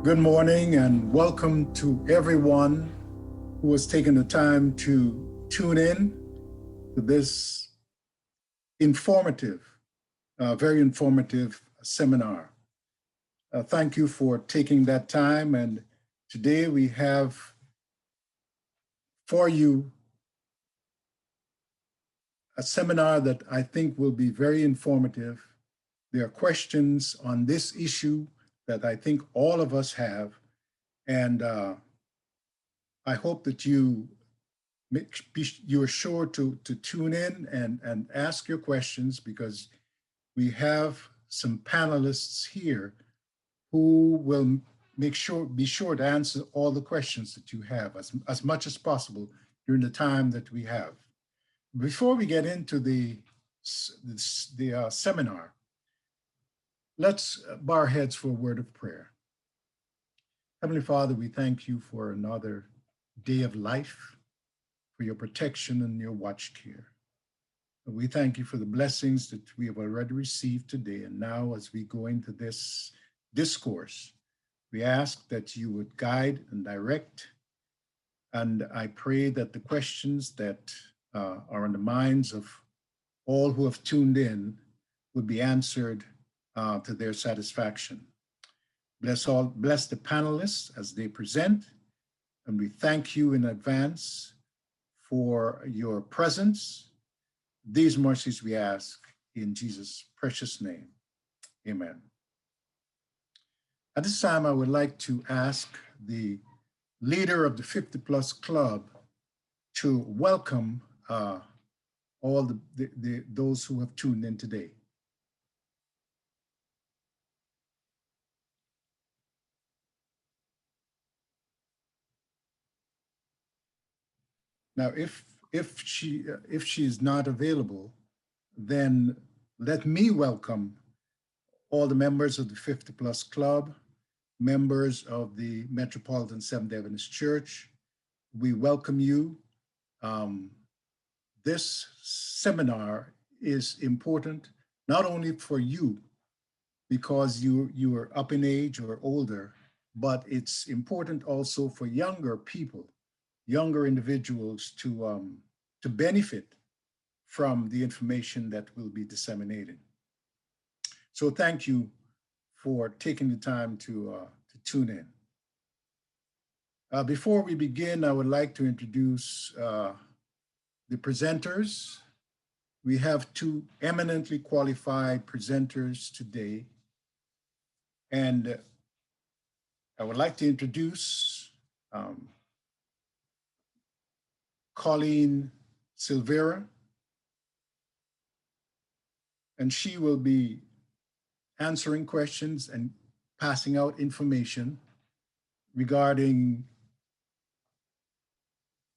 Good morning and welcome to everyone who has taken the time to tune in to this very informative seminar. Thank you for taking that time, and today we have for you a seminar that I think will be very informative. There are questions on this issue that I think all of us have, and I hope that you are sure to tune in and ask your questions, because we have some panelists here who will be sure to answer all the questions that you have as much as possible during the time that we have. Before we get into the seminar, let's bow our heads for a word of prayer. Heavenly Father, we thank you for another day of life, for your protection and your watch care. And we thank you for the blessings that we have already received today. And now, as we go into this discourse, we ask that you would guide and direct. And I pray that the questions that are on the minds of all who have tuned in would be answered to their satisfaction. Bless the panelists as they present, and we thank you in advance for your presence. These mercies we ask in Jesus' precious name. Amen. At this time, I would like to ask the leader of the 50 Plus Club to welcome all those who have tuned in today. Now, if she is not available, then let me welcome all the members of the 50 Plus Club, members of the Metropolitan Seventh-day Adventist Church. We welcome you. This seminar is important not only for you because you are up in age or older, but it's important also for younger people, younger individuals to benefit from the information that will be disseminated. So thank you for taking the time to tune in. Before we begin, I would like to introduce the presenters. We have two eminently qualified presenters today. And I would like to introduce Colleen Silvera, and she will be answering questions and passing out information regarding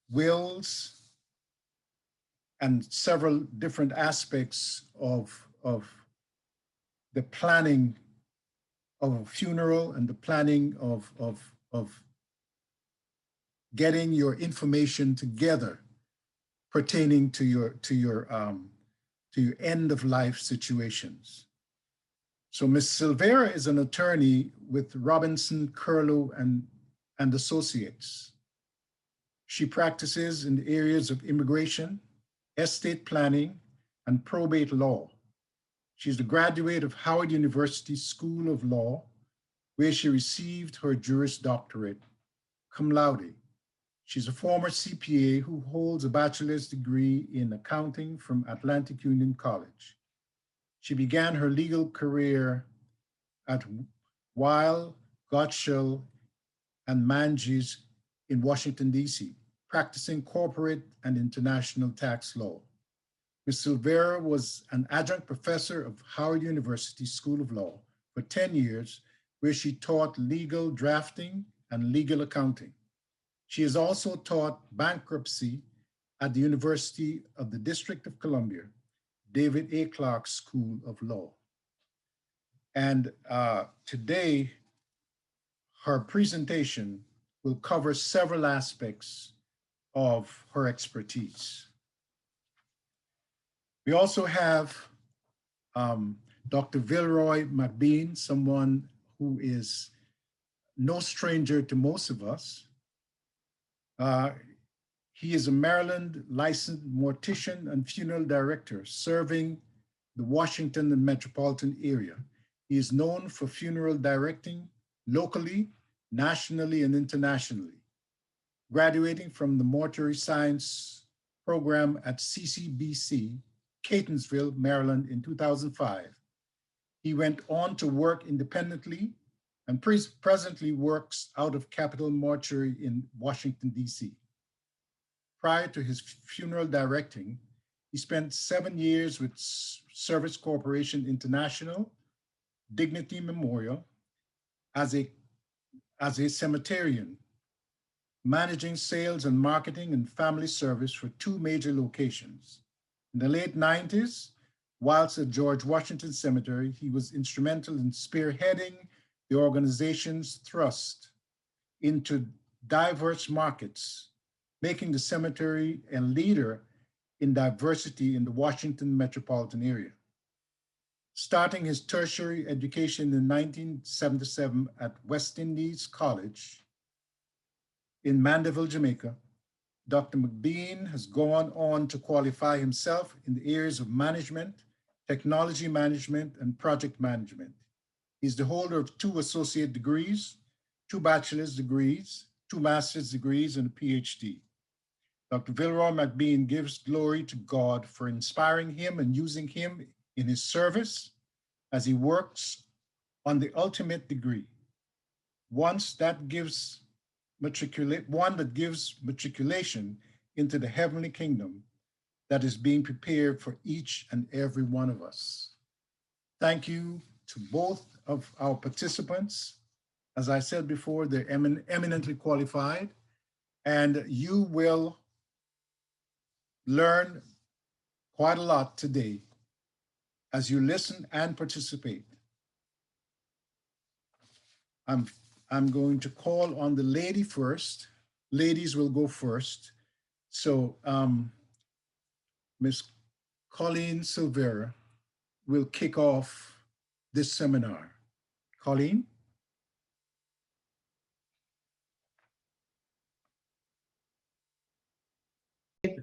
wills and several different aspects of the planning of a funeral and the planning of getting your information together pertaining to your end of life situations. So Ms. Silvera is an attorney with Robinson, Curlew and Associates. She practices in the areas of immigration, estate planning, and probate law. She's a graduate of Howard University School of Law, where she received her Juris Doctorate, cum laude. She's a former CPA who holds a bachelor's degree in accounting from Atlantic Union College. She began her legal career at Weil, Gotshal, and Manges in Washington, D.C., practicing corporate and international tax law. Ms. Silvera was an adjunct professor of Howard University School of Law for 10 years, where she taught legal drafting and legal accounting. She has also taught bankruptcy at the University of the District of Columbia, David A. Clark School of Law. And today, her presentation will cover several aspects of her expertise. We also have Dr. Vilroy McBean, someone who is no stranger to most of us. He is a Maryland licensed mortician and funeral director serving the Washington and metropolitan area. He is known for funeral directing locally, nationally, and internationally. Graduating from the mortuary science program at CCBC, Catonsville, Maryland in 2005. He went on to work independently and presently works out of Capitol Mortuary in Washington, D.C. Prior to his funeral directing, he spent 7 years with Service Corporation International, Dignity Memorial, as a cemeterian, managing sales and marketing and family service for 2 major locations. In the late 90s, whilst at George Washington Cemetery, he was instrumental in spearheading the organization's thrust into diverse markets, making the cemetery a leader in diversity in the Washington metropolitan area. Starting his tertiary education in 1977 at West Indies College in Mandeville, Jamaica, Dr. McBean has gone on to qualify himself in the areas of management, technology management, and project management. He's the holder of 2 associate degrees, 2 bachelor's degrees, 2 master's degrees, and a PhD. Dr. Vilroy McBean gives glory to God for inspiring him and using him in his service as he works on the ultimate degree, one that gives matriculation into the heavenly kingdom that is being prepared for each and every one of us. Thank you to both of our participants. As I said before, they're eminently qualified, and you will learn quite a lot today as you listen and participate. I'm going to call on the lady first. Ladies will go first. So Ms. Colleen Silvera will kick off this seminar. Colleen?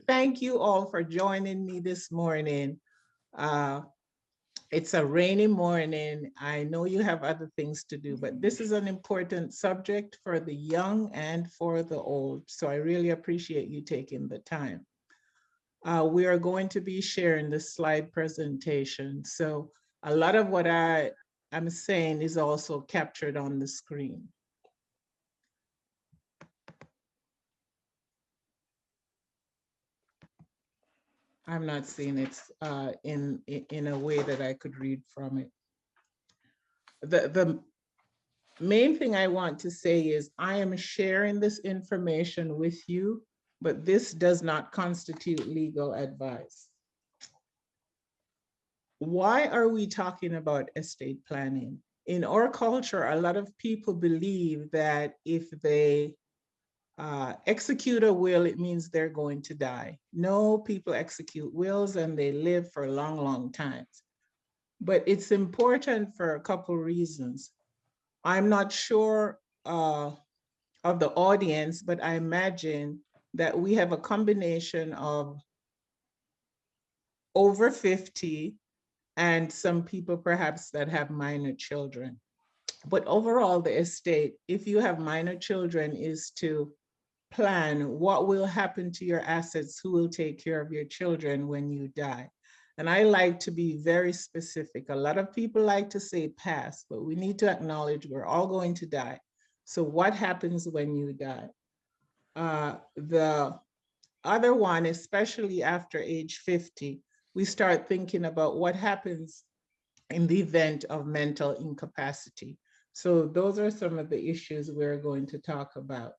Thank you all for joining me this morning. It's a rainy morning. I know you have other things to do, but this is an important subject for the young and for the old. So I really appreciate you taking the time. We are going to be sharing the slide presentation. So a lot of what I'm saying is also captured on the screen. I'm not seeing it in a way that I could read from it. The main thing I want to say is I am sharing this information with you, but this does not constitute legal advice. Why are we talking about estate planning? In our culture, a lot of people believe that if they execute a will, it means they're going to die. No, people execute wills and they live for long, long times. But it's important for a couple reasons. I'm not sure of the audience, but I imagine that we have a combination of over 50 and some people perhaps that have minor children. But overall, the estate, if you have minor children, is to plan what will happen to your assets, who will take care of your children when you die. And I like to be very specific. A lot of people like to say past, but we need to acknowledge we're all going to die. So what happens when you die? The other one, especially after age 50, we start thinking about what happens in the event of mental incapacity. So those are some of the issues we're going to talk about.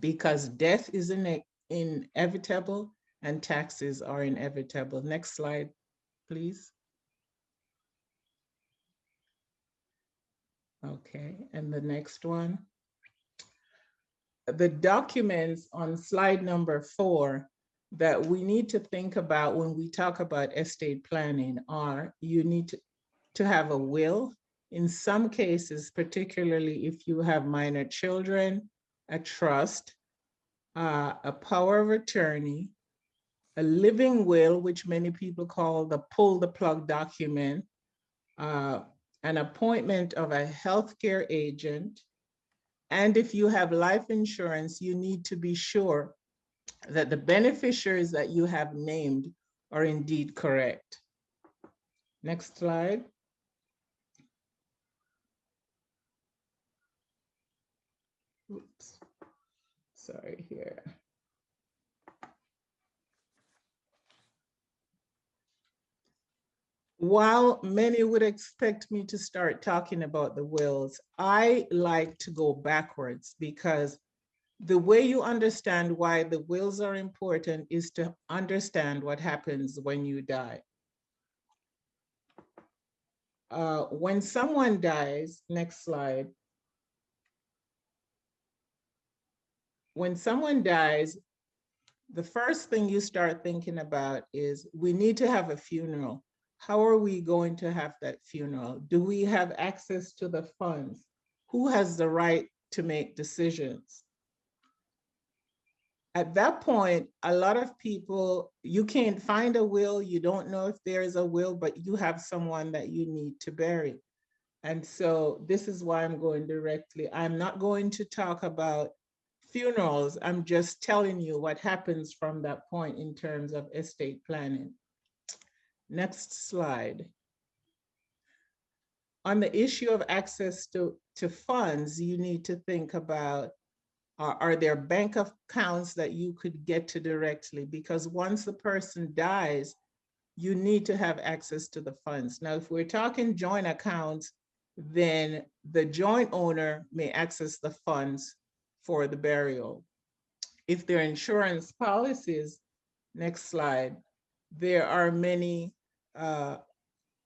Because death is inevitable and taxes are inevitable. Next slide, please. Okay, and the next one. The documents on slide number 4 that we need to think about when we talk about estate planning are, you need to have a will In some cases, particularly if you have minor children, a trust, a power of attorney, a living will, which many people call the pull the plug document, an appointment of a healthcare agent, and if you have life insurance, you need to be sure that the beneficiaries that you have named are indeed correct. Next slide. Oops, sorry here. While many would expect me to start talking about the wills, I like to go backwards because the way you understand why the wills are important is to understand what happens when you die. When someone dies, next slide. When someone dies, the first thing you start thinking about is we need to have a funeral. How are we going to have that funeral? Do we have access to the funds? Who has the right to make decisions? At that point, a lot of people, you can't find a will, you don't know if there is a will, but you have someone that you need to bury. And so this is why I'm going directly. I'm not going to talk about funerals. I'm just telling you what happens from that point in terms of estate planning. Next slide. On the issue of access to funds, you need to think about, are there bank accounts that you could get to directly? Because once the person dies, you need to have access to the funds. Now, if we're talking joint accounts, then the joint owner may access the funds for the burial. If they're insurance policies, next slide, there are many,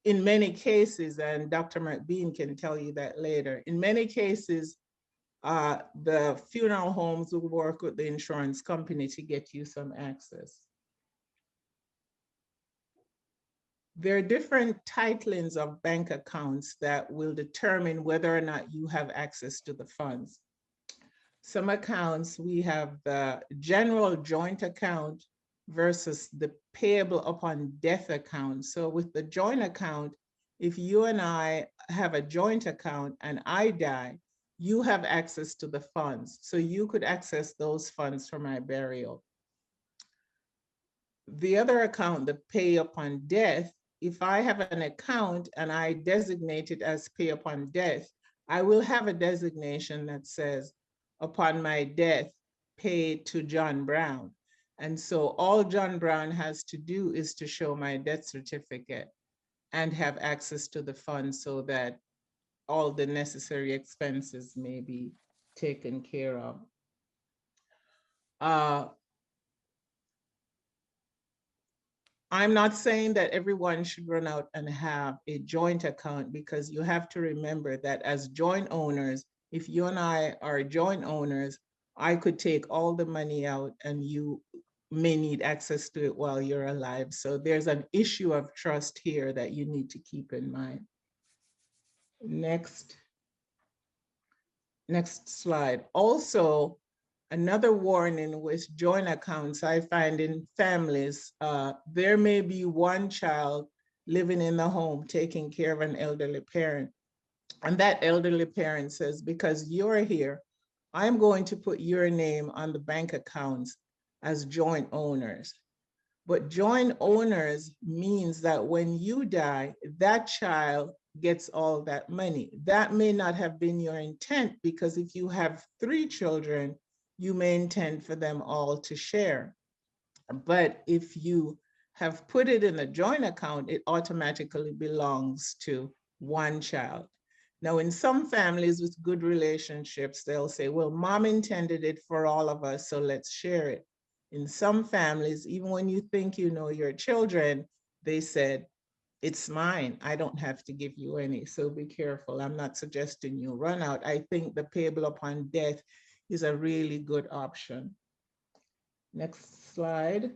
in many cases, and Dr. McBean can tell you that later, in many cases, the funeral homes will work with the insurance company to get you some access. There are different titlings of bank accounts that will determine whether or not you have access to the funds. Some accounts, we have the general joint account versus the payable upon death account. So with the joint account, if you and I have a joint account and I die, you have access to the funds. So you could access those funds for my burial. The other account, the pay upon death, if I have an account and I designate it as pay upon death, I will have a designation that says, upon my death, paid to John Brown. And so all John Brown has to do is to show my death certificate and have access to the funds so that all the necessary expenses may be taken care of. I'm not saying that everyone should run out and have a joint account, because you have to remember that as joint owners, if you and I are joint owners, I could take all the money out and you may need access to it while you're alive. So there's an issue of trust here that you need to keep in mind. Next slide. Also, another warning with joint accounts I find in families, there may be one child living in the home taking care of an elderly parent. And that elderly parent says, because you're here, I'm going to put your name on the bank accounts as joint owners. But joint owners means that when you die, that child gets all that money. That may not have been your intent, because if you have 3 children, you may intend for them all to share. But if you have put it in a joint account, it automatically belongs to one child. Now, in some families with good relationships, they'll say, well, mom intended it for all of us, so let's share it. In some families, even when you think you know your children, they said, it's mine, I don't have to give you any. So be careful. I'm not suggesting you run out. I think the payable upon death is a really good option. Next slide.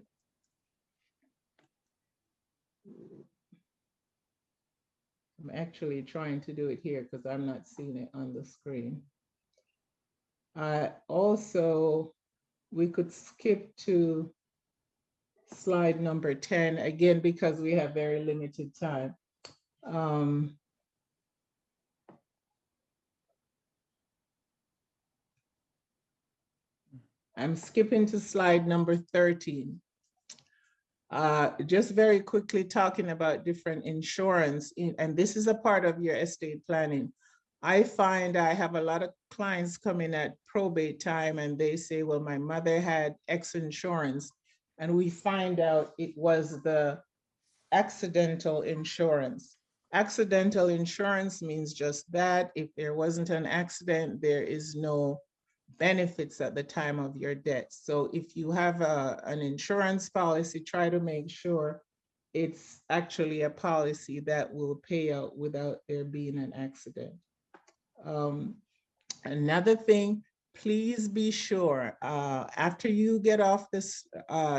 I'm actually trying to do it here because I'm not seeing it on the screen. Also, we could skip to slide number 10, again, because we have very limited time. I'm skipping to slide number 13. Just very quickly talking about different insurance, and this is a part of your estate planning. I find I have a lot of clients coming at probate time and they say, well, my mother had X insurance, and we find out it was the accidental insurance. Accidental insurance means just that. If there wasn't an accident, there is no benefits at the time of your death. So if you have an insurance policy, try to make sure it's actually a policy that will pay out without there being an accident. Another thing, please be sure after you get off this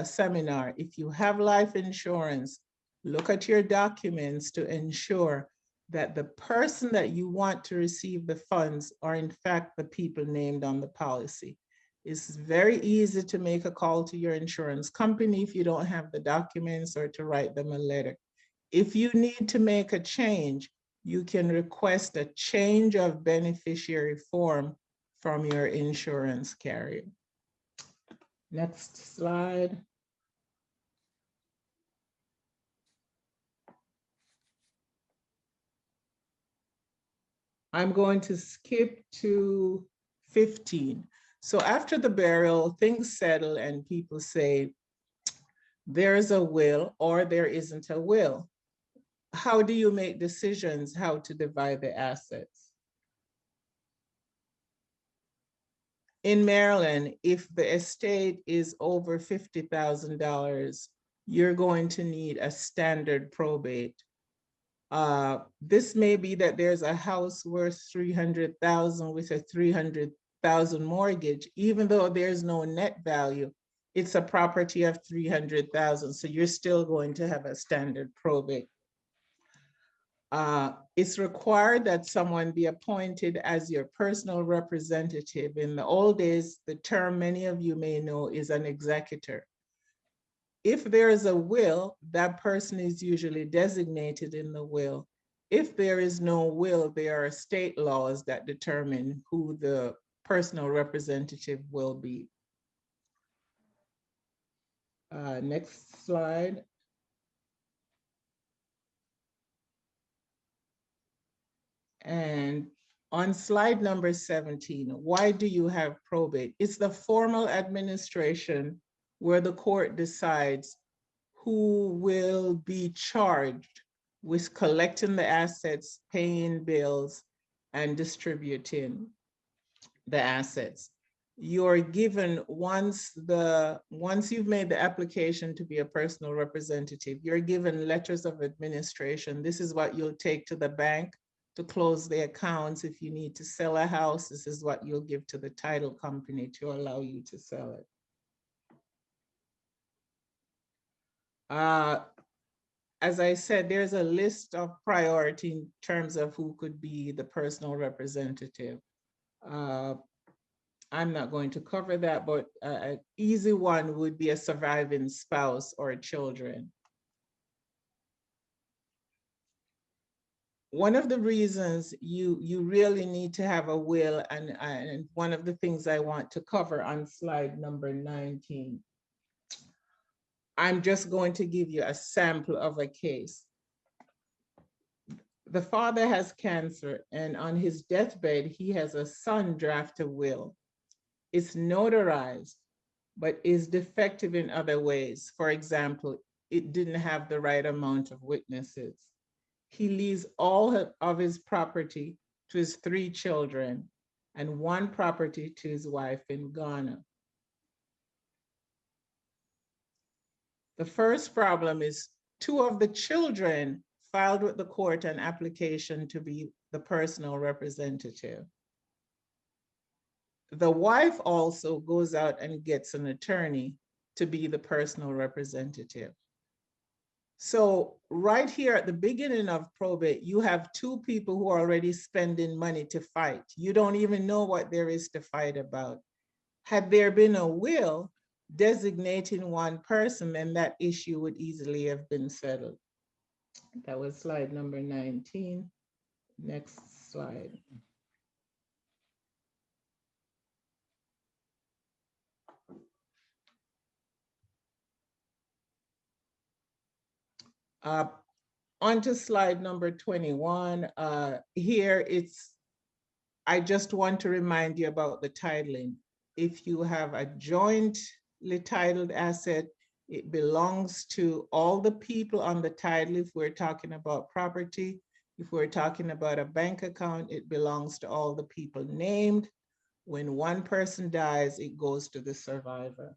seminar, if you have life insurance, look at your documents to ensure that the person that you want to receive the funds are in fact the people named on the policy. It's very easy to make a call to your insurance company if you don't have the documents, or to write them a letter. If you need to make a change, you can request a change of beneficiary form from your insurance carrier. Next slide. I'm going to skip to 15. So after the burial, things settle and people say, there's a will or there isn't a will. How do you make decisions how to divide the assets? In Maryland, if the estate is over $50,000, you're going to need a standard probate. This may be that there's a house worth $300,000 with a $300,000 mortgage, even though there's no net value, it's a property of $300,000. So you're still going to have a standard probate. It's required that someone be appointed as your personal representative. In the old days, the term many of you may know is an executor. If there is a will, that person is usually designated in the will. If there is no will, there are state laws that determine who the personal representative will be. Next slide. And on slide number 17, why do you have probate? It's the formal administration where the court decides who will be charged with collecting the assets, paying bills, and distributing the assets. You're given, once you've made the application to be a personal representative, you're given letters of administration. This is what you'll take to the bank to close the accounts. If you need to sell a house, this is what you'll give to the title company to allow you to sell it. As I said, there's a list of priority in terms of who could be the personal representative. I'm not going to cover that, but an easy one would be a surviving spouse or children. One of the reasons you really need to have a will, and one of the things I want to cover on slide number 19, I'm just going to give you a sample of a case. The father has cancer, and on his deathbed, he has a son draft a will. It's notarized, but is defective in other ways. For example, it didn't have the right amount of witnesses. He leaves all of his property to his 3 children and 1 property to his wife in Ghana. The first problem is 2 of the children filed with the court an application to be the personal representative. The wife also goes out and gets an attorney to be the personal representative. So right here at the beginning of probate, you have two people who are already spending money to fight. You don't even know what there is to fight about. Had there been a will designating one person, then that issue would easily have been settled. That was slide number 19. Next slide. On to slide number 21. Here I just want to remind you about the titling. If you have a jointly titled asset, it belongs to all the people on the title. If we're talking about property, if we're talking about a bank account, it belongs to all the people named. When one person dies, it goes to the survivor.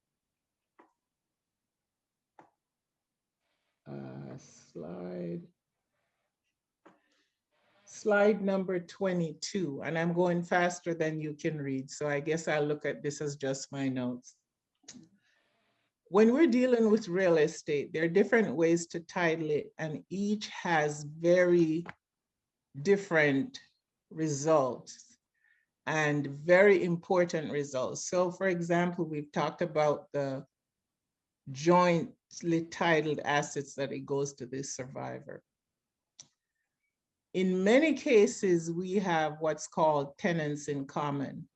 Slide number 22, and I'm going faster than you can read, so I guess I'll look at this as just my notes. When we're dealing with real estate, there are different ways to title it, and each has very different results and very important results. So for example, we've talked about the jointly titled assets that it goes to the survivor. In many cases, we have what's called tenants in common.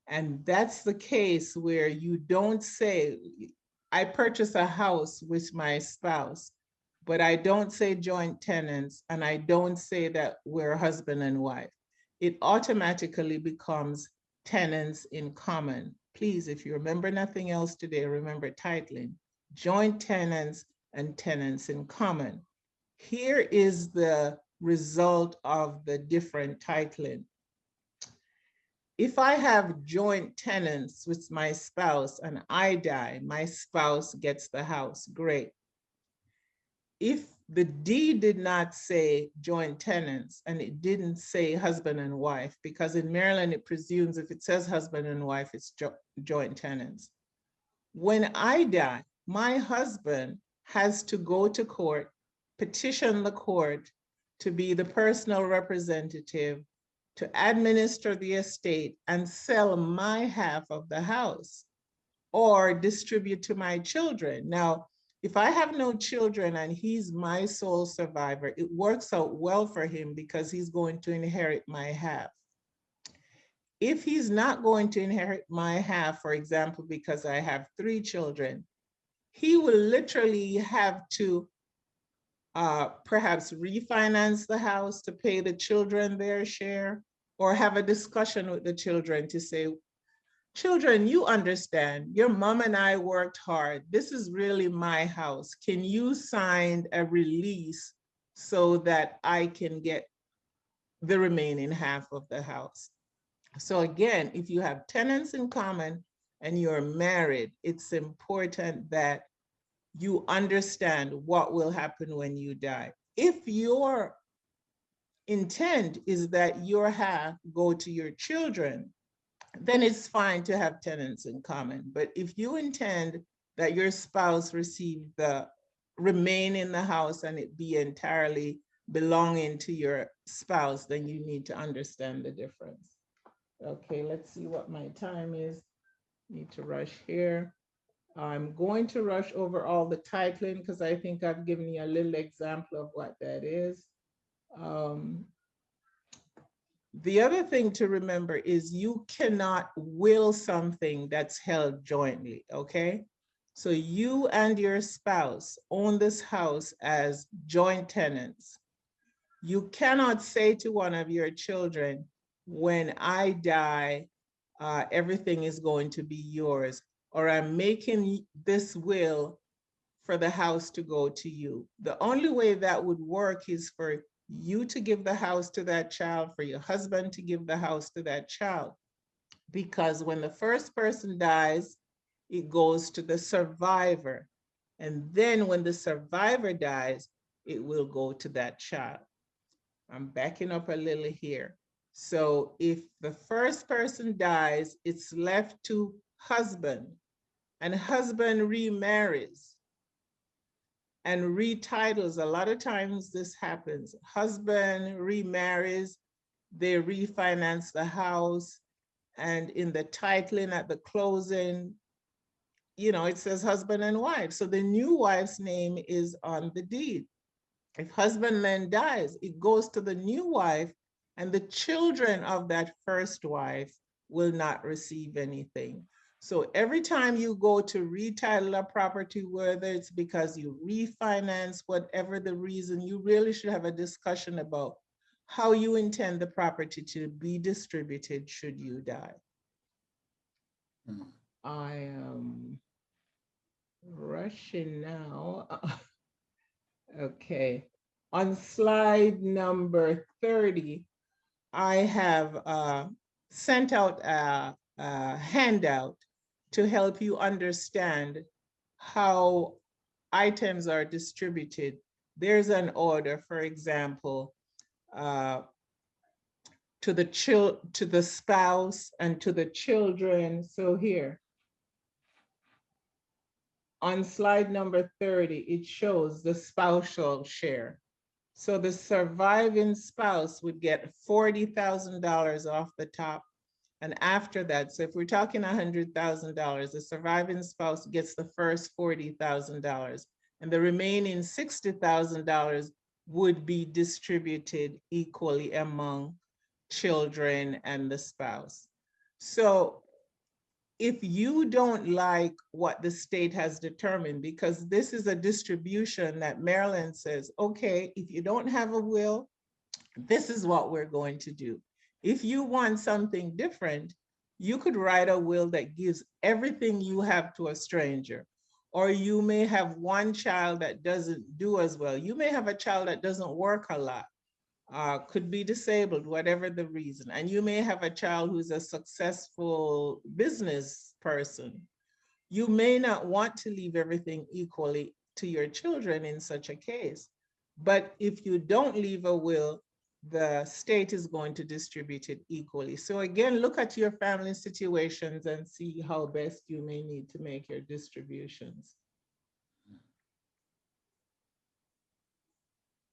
And that's the case where you don't say, I purchase a house with my spouse, but I don't say joint tenants, and I don't say that we're husband and wife. It automatically becomes tenants in common. Please, if you remember nothing else today, remember titling, joint tenants and tenants in common. Here is the result of the different titling. If I have joint tenants with my spouse and I die, my spouse gets the house, great. If the deed did not say joint tenants and it didn't say husband and wife, because in Maryland it presumes if it says husband and wife, it's joint tenants. When I die, my husband has to go to court, petition the court to be the personal representative to administer the estate and sell my half of the house or distribute to my children. Now, if I have no children and he's my sole survivor, it works out well for him because he's going to inherit my half. If he's not going to inherit my half, for example, because I have 3 children, he will literally have to perhaps refinance the house to pay the children their share, or have a discussion with the children to say, children, you understand, your mom and I worked hard. This is really my house. Can you sign a release so that I can get the remaining half of the house? So again, if you have tenants in common and you're married, it's important that you understand what will happen when you die. If your intent is that your half go to your children, then it's fine to have tenants in common. But if you intend that your spouse receive the remain in the house and it be entirely belonging to your spouse, then you need to understand the difference. Okay, let's see what my time is. Need to rush here. I'm going to rush over all the titling because I think I've given you a little example of what that is. The other thing to remember is you cannot will something that's held jointly, okay? So you and your spouse own this house as joint tenants. You cannot say to one of your children, when I die, everything is going to be yours, or I'm making this will for the house to go to you. The only way that would work is for you to give the house to that child, for your husband to give the house to that child. Because when the first person dies, it goes to the survivor. And then when the survivor dies, it will go to that child. I'm backing up a little here. So if the first person dies, it's left to husband, and husband remarries. and retitles. A lot of times this happens. Husband remarries, they refinance the house, and in the titling at the closing, it says husband and wife. So the new wife's name is on the deed. If husband then dies, it goes to the new wife, and the children of that first wife will not receive anything. So every time you go to retitle a property, whether it's because you refinance, whatever the reason, you really should have a discussion about how you intend the property to be distributed should you die. I am rushing now. Okay. On slide number 30, I have sent out a handout to help you understand how items are distributed. There's an order, for example, to the spouse and to the children. So here, on slide number 30, it shows the spousal share. So the surviving spouse would get $40,000 off the top. And after that, so if we're talking $100,000, the surviving spouse gets the first $40,000, and the remaining $60,000 would be distributed equally among children and the spouse. So if you don't like what the state has determined, because this is a distribution that Maryland says, okay, if you don't have a will, this is what we're going to do. If you want something different, you could write a will that gives everything you have to a stranger. Or you may have one child that doesn't do as well. You may have a child that doesn't work a lot. Could be disabled, whatever the reason. And you may have a child who's a successful business person. You may not want to leave everything equally to your children in such a case. But if you don't leave a will, the state is going to distribute it equally. So again, look at your family situations and see how best you may need to make your distributions.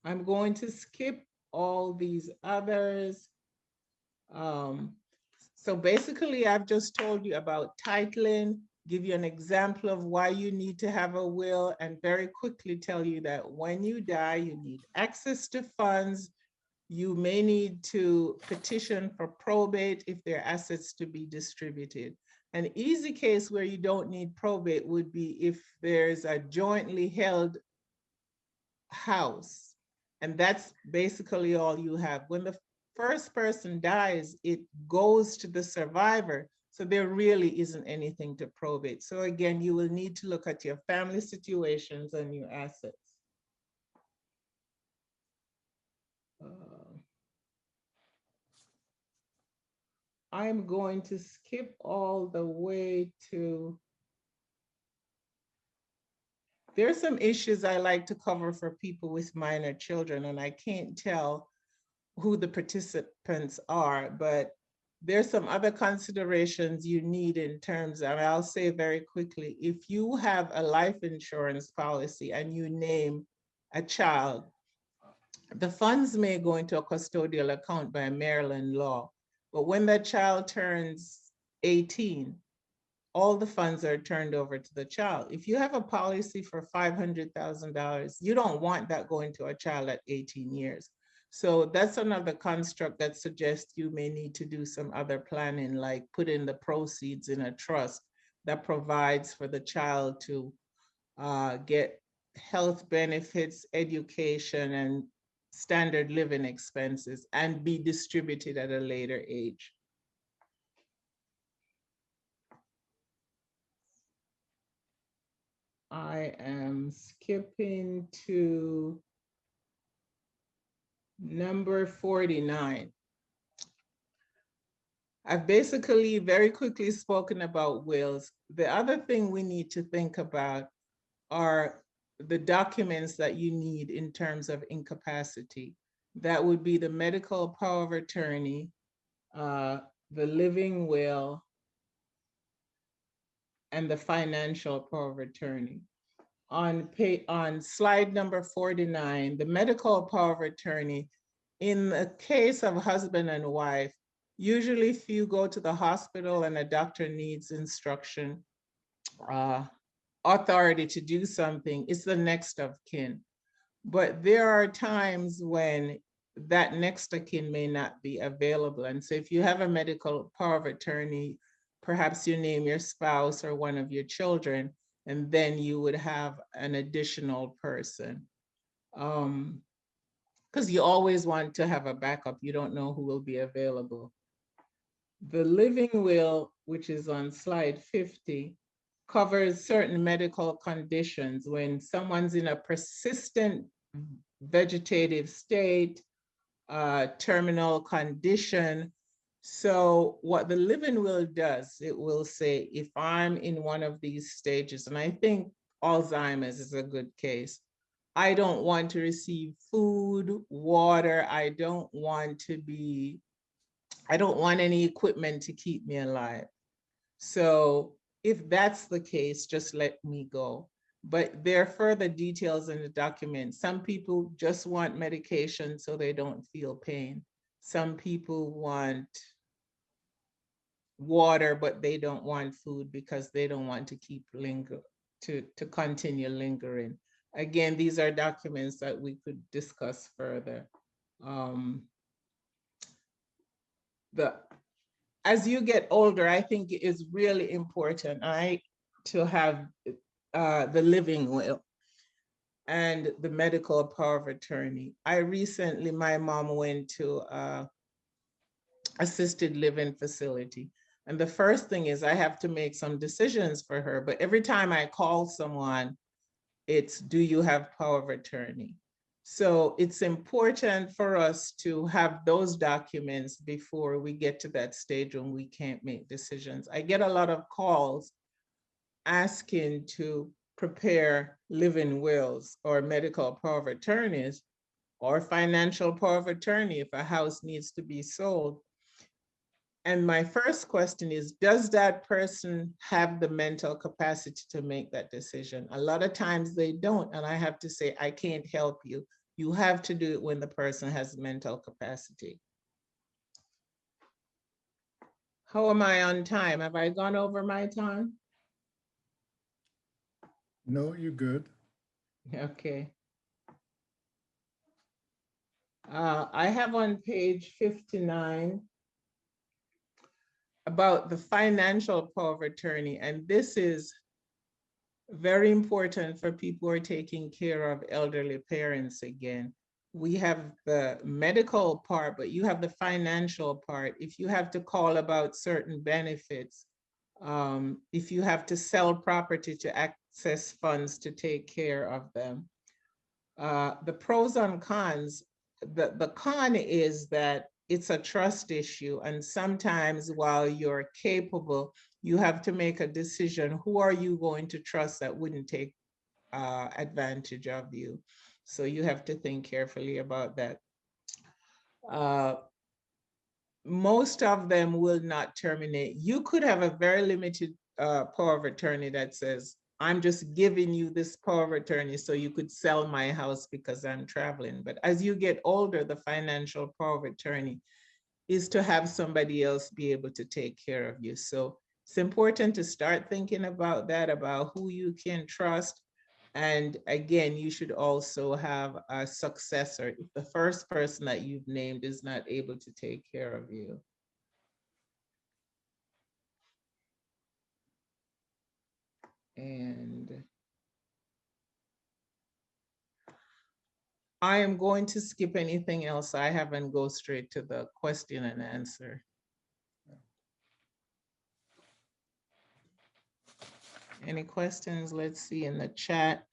I'm going to skip all these others. So basically, I've just told you about titling, give you an example of why you need to have a will, and very quickly tell you that when you die, you need access to funds. You may need to petition for probate if there are assets to be distributed. An easy case where you don't need probate would be if there's a jointly held house. And that's basically all you have. When the first person dies, it goes to the survivor. So there really isn't anything to probate. So again, you will need to look at your family situations and your assets. I'm going to skip all the way to, there's some issues I like to cover for people with minor children, and I can't tell who the participants are, but there's some other considerations you need in terms of, I'll say very quickly, if you have a life insurance policy and you name a child, the funds may go into a custodial account by Maryland law, but when that child turns 18, all the funds are turned over to the child. If you have a policy for $500,000, you don't want that going to a child at 18 years. So that's another construct that suggests you may need to do some other planning, like put in the proceeds in a trust that provides for the child to get health benefits, education, and standard living expenses, and be distributed at a later age. I am skipping to number 49. I've basically very quickly spoken about wills. The other thing we need to think about are the documents that you need in terms of incapacity. That would be the medical power of attorney, the living will, and the financial power of attorney. on slide number 49, the medical power of attorney, in the case of husband and wife, usually if you go to the hospital and a doctor needs instruction, authority to do something, it's the next of kin. But there are times when that next of kin may not be available. And so if you have a medical power of attorney, perhaps you name your spouse or one of your children, and then you would have an additional person. Because you always want to have a backup. You don't know who will be available. The living will, which is on slide 50, covers certain medical conditions when someone's in a persistent vegetative state, terminal condition. So what the living will does, it will say, if I'm in one of these stages, and I think Alzheimer's is a good case, I don't want to receive food, water, I don't want any equipment to keep me alive. So if that's the case, just let me go. But there are further details in the document. Some people just want medication so they don't feel pain. Some people want water, but they don't want food because they don't want to to continue lingering. Again, these are documents that we could discuss further. As you get older, I think it is really important to have the living will and the medical power of attorney. My mom went to assisted living facility. And the first thing is I have to make some decisions for her. But every time I call someone, it's, do you have power of attorney? So it's important for us to have those documents before we get to that stage when we can't make decisions. I get a lot of calls asking to prepare living wills or medical power of attorneys or financial power of attorney if a house needs to be sold. And my first question is, does that person have the mental capacity to make that decision? A lot of times they don't, and I have to say, I can't help you. You have to do it when the person has mental capacity. How am I on time? Have I gone over my time? No, you're good. Okay. I have on page 59 about the financial power of attorney, and this is very important for people who are taking care of elderly parents again. We have the medical part, but you have the financial part. If you have to call about certain benefits, if you have to sell property to access funds to take care of them. The pros and cons, the con is that it's a trust issue. And sometimes while you're capable, you have to make a decision. Who are you going to trust that wouldn't take advantage of you? So you have to think carefully about that. Most of them will not terminate. You could have a very limited power of attorney that says, I'm just giving you this power of attorney so you could sell my house because I'm traveling. But as you get older, the financial power of attorney is to have somebody else be able to take care of you. So it's important to start thinking about that, about who you can trust. And again, you should also have a successor if the first person that you've named is not able to take care of you. And I am going to skip anything else I have and go straight to the question and answer. Any questions? Let's see in the chat.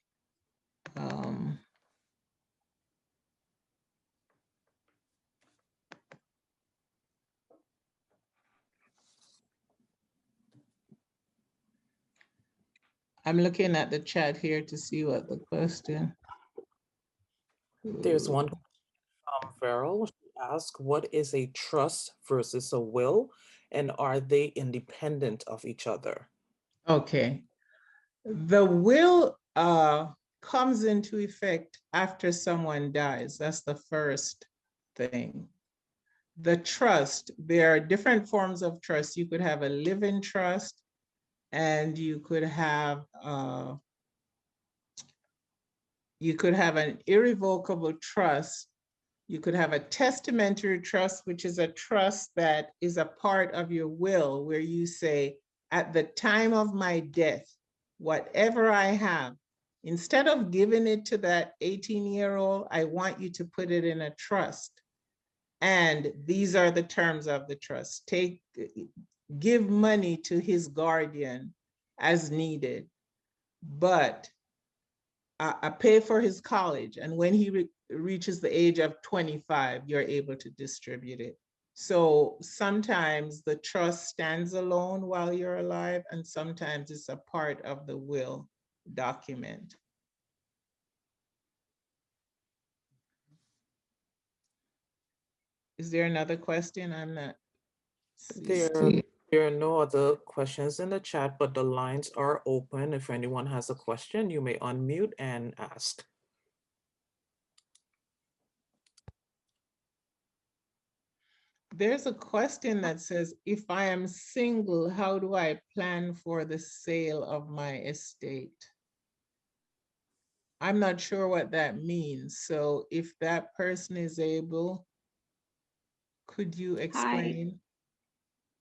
I'm looking at the chat here to see what the question. There's one from Farrell. She asked, what is a trust versus a will? And are they independent of each other? Okay. The will, comes into effect after someone dies. That's the first thing. The trust, there are different forms of trust. You could have a living trust, and you could have an irrevocable trust. You could have a testamentary trust, which is a trust that is a part of your will, where you say, at the time of my death, whatever I have, instead of giving it to that 18-year-old, I want you to put it in a trust. And these are the terms of the trust. Give money to his guardian as needed, but I pay for his college. And when he reaches the age of 25, you're able to distribute it. So sometimes the trust stands alone while you're alive, and sometimes it's a part of the will document. Is there another question? I'm not seeing. There are no other questions in the chat, but the lines are open. If anyone has a question, you may unmute and ask. There's a question that says, if I am single, how do I plan for the sale of my estate? I'm not sure what that means. So if that person is able, could you explain?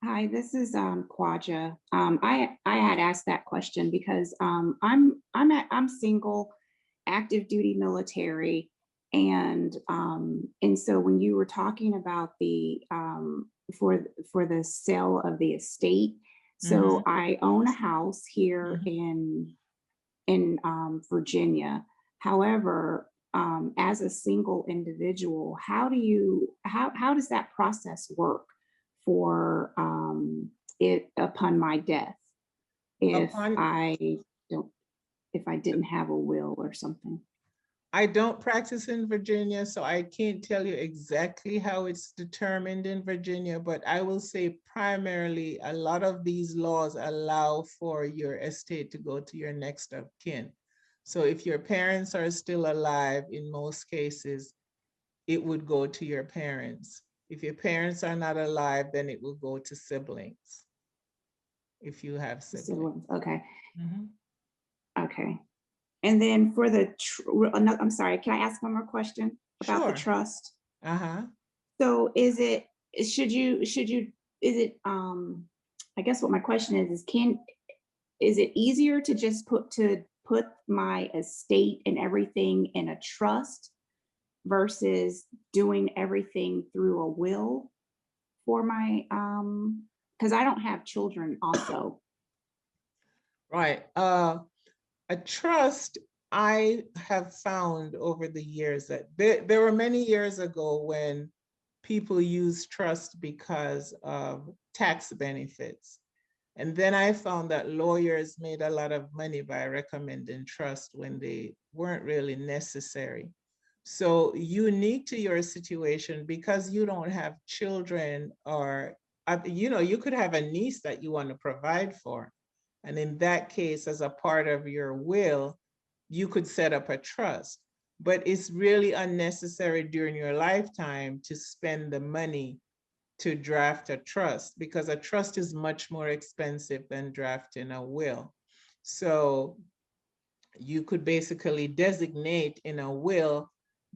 Hi, this is Kwaja. I had asked that question because I'm single, active duty military, and so when you were talking about the for the sale of the estate, so I own a house here in Virginia. However, as a single individual, how does that process work for it upon my death if I didn't have a will or something? I don't practice in Virginia, so I can't tell you exactly how it's determined in Virginia, but I will say primarily a lot of these laws allow for your estate to go to your next of kin. So if your parents are still alive, in most cases, it would go to your parents. If your parents are not alive, then it will go to siblings. If you have siblings. Okay. Okay. And then for the, I'm sorry, can I ask one more question about the trust? So is it, I guess what my question is it easier to just put my estate and everything in a trust versus doing everything through a will for my, because I don't have children also. Right. A trust, I have found over the years that there were many years ago when people used trust because of tax benefits. And then I found that lawyers made a lot of money by recommending trust when they weren't really necessary. So unique to your situation, because you don't have children, or you could have a niece that you want to provide for. And in that case, as a part of your will, you could set up a trust. But it's really unnecessary during your lifetime to spend the money to draft a trust, because a trust is much more expensive than drafting a will. So you could basically designate in a will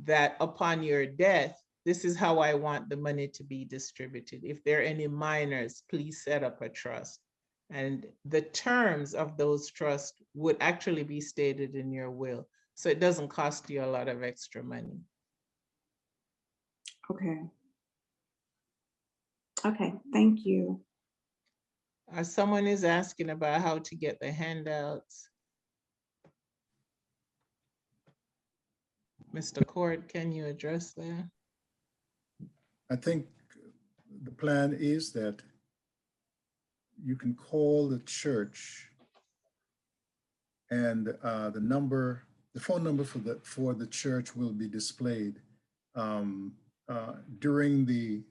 that upon your death, this is how I want the money to be distributed. If there are any minors, please set up a trust. And the terms of those trusts would actually be stated in your will. So it doesn't cost you a lot of extra money. Okay. Okay, thank you. Someone is asking about how to get the handouts. Mr. Court, can you address that? I think the plan is that you can call the church, and the phone number for the church will be displayed during the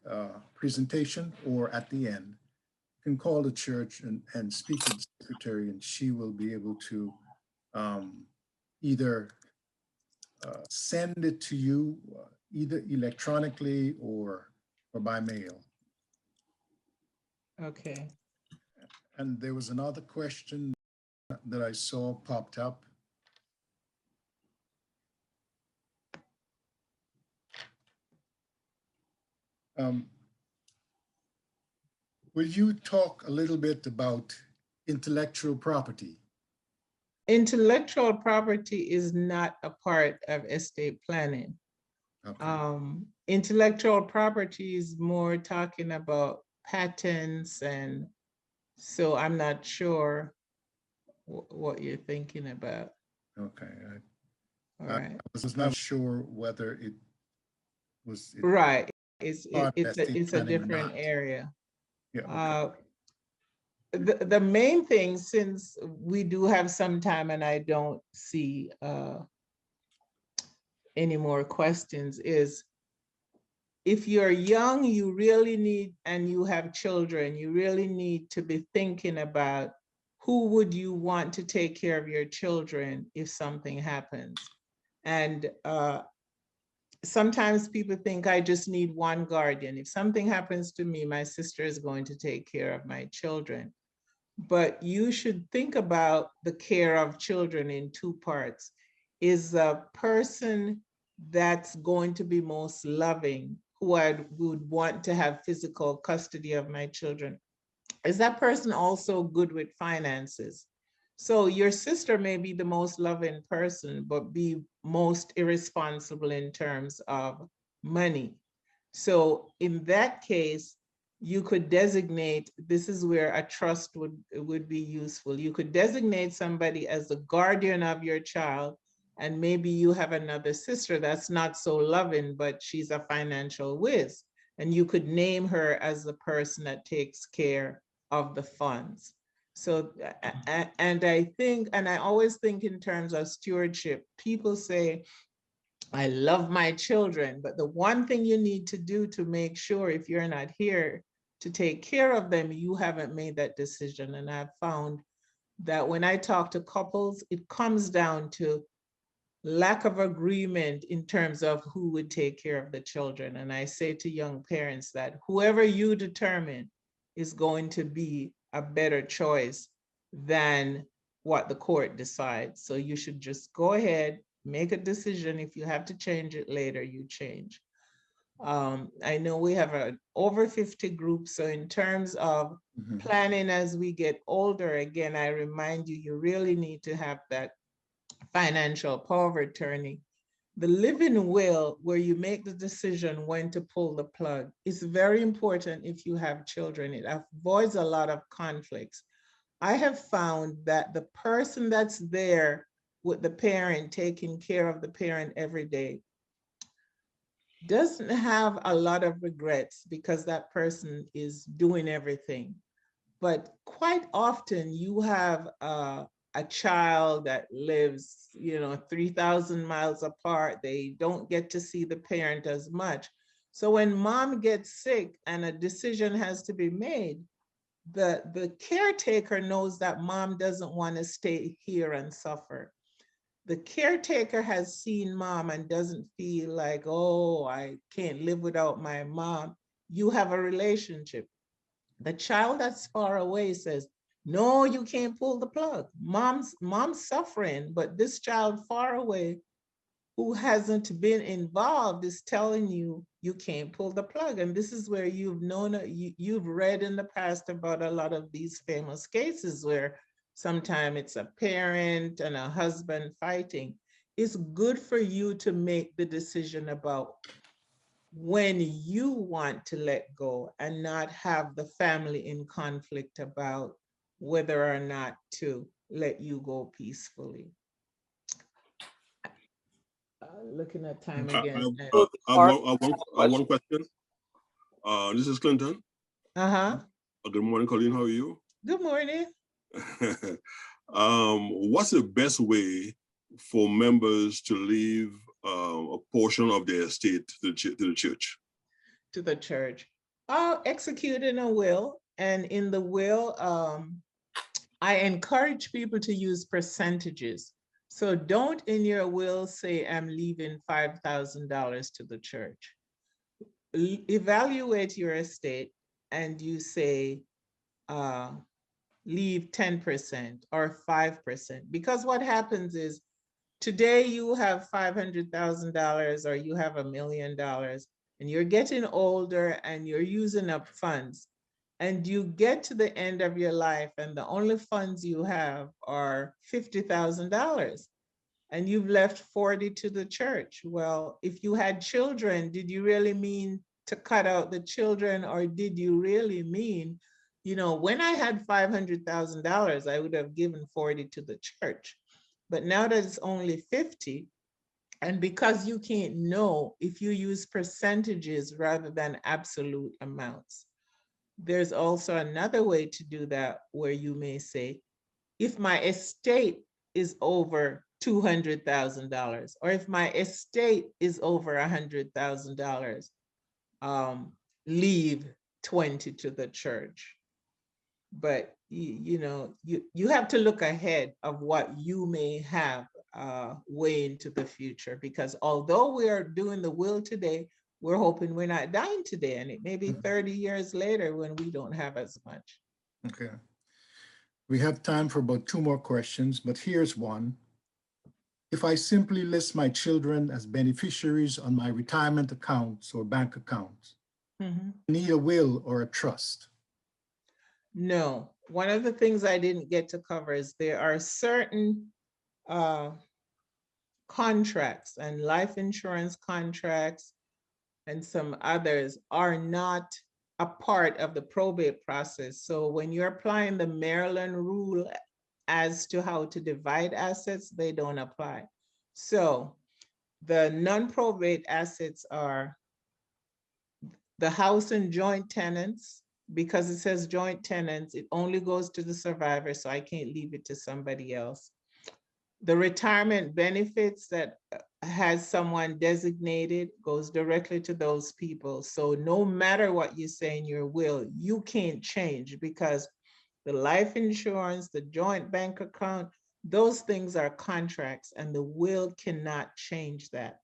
presentation or at the end. You can call the church and speak to the secretary, and she will be able to either send it to you either electronically or by mail. Okay. And there was another question that I saw popped up. Will you talk a little bit about intellectual property? Intellectual property is not a part of estate planning. Okay. Intellectual property is more talking about patents, and so I'm not sure what you're thinking about. Okay. All right. I was not sure whether it was Right. It's part of estate a planning or different not. area. Yeah. Okay. The main thing, since we do have some time and I don't see any more questions, is if you're young, you really need, and you have children, you really need to be thinking about who would you want to take care of your children if something happens. And sometimes people think I just need one guardian. If something happens to me, my sister is going to take care of my children. But you should think about the care of children in two parts. Is the person that's going to be most loving, who I would want to have physical custody of my children, is that person also good with finances? So your sister may be the most loving person, but be most irresponsible in terms of money. So in that case, you could designate, this is where a trust would be useful. You could designate somebody as the guardian of your child, and maybe you have another sister that's not so loving, but she's a financial whiz. And you could name her as the person that takes care of the funds. So, and I think, and I always think in terms of stewardship, people say, I love my children, but the one thing you need to do to make sure if you're not here to take care of them, you haven't made that decision. And I've found that when I talk to couples, it comes down to lack of agreement in terms of who would take care of the children. And I say to young parents that whoever you determine is going to be a better choice than what the court decides. So you should just go ahead, make a decision. If you have to change it later, you change. I know we have over 50 groups. So in terms of planning as we get older, again, I remind you, you really need to have that financial power of attorney. The living will, where you make the decision when to pull the plug, is very important if you have children. It avoids a lot of conflicts. I have found that the person that's there with the parent, taking care of the parent every day, doesn't have a lot of regrets because that person is doing everything. But quite often you have a child that lives, 3,000 miles apart. They don't get to see the parent as much. So when mom gets sick and a decision has to be made, the caretaker knows that mom doesn't want to stay here and suffer. The caretaker has seen mom and doesn't feel like, oh, I can't live without my mom. You have a relationship. The child that's far away says, no, you can't pull the plug. Mom's suffering, but this child far away who hasn't been involved is telling you you can't pull the plug. And this is where you've read in the past about a lot of these famous cases where sometimes it's a parent and a husband fighting. It's good for you to make the decision about when you want to let go and not have the family in conflict about whether or not to let you go peacefully. Looking at time again. I have one question. This is Clinton. Good morning, Colleen. How are you? Good morning. What's the best way for members to leave a portion of their estate to the church? To the church. I'll execute in a will. And in the will, I encourage people to use percentages. So don't in your will say, I'm leaving $5,000 to the church. Evaluate your estate and you say, leave 10% or 5%. Because what happens is today you have $500,000 or you have $1 million and you're getting older and you're using up funds. And you get to the end of your life and the only funds you have are $50,000 and you've left 40 to the church. Well, if you had children, did you really mean to cut out the children, or did you really mean, you know, when I had $500,000, I would have given 40 to the church. But now that it's only 50, and because you can't know if you use percentages rather than absolute amounts, there's also another way to do that where you may say, if my estate is over $200,000, or if my estate is over $100,000, leave 20 to the church. But you have to look ahead of what you may have way into the future, because although we are doing the will today, we're hoping we're not dying today, and it may be 30 years later when we don't have as much. Okay. We have time for about 2 more questions, but here's one. If I simply list my children as beneficiaries on my retirement accounts or bank accounts, need a will or a trust? No. One of the things I didn't get to cover is there are certain contracts, and life insurance contracts and some others are not a part of the probate process. So when you're applying the Maryland rule as to how to divide assets, they don't apply. So the non-probate assets are the house and joint tenants. Because it says joint tenants, it only goes to the survivor, so I can't leave it to somebody else. The retirement benefits that has someone designated goes directly to those people. So no matter what you say in your will, you can't change, because the life insurance, the joint bank account, those things are contracts and the will cannot change that.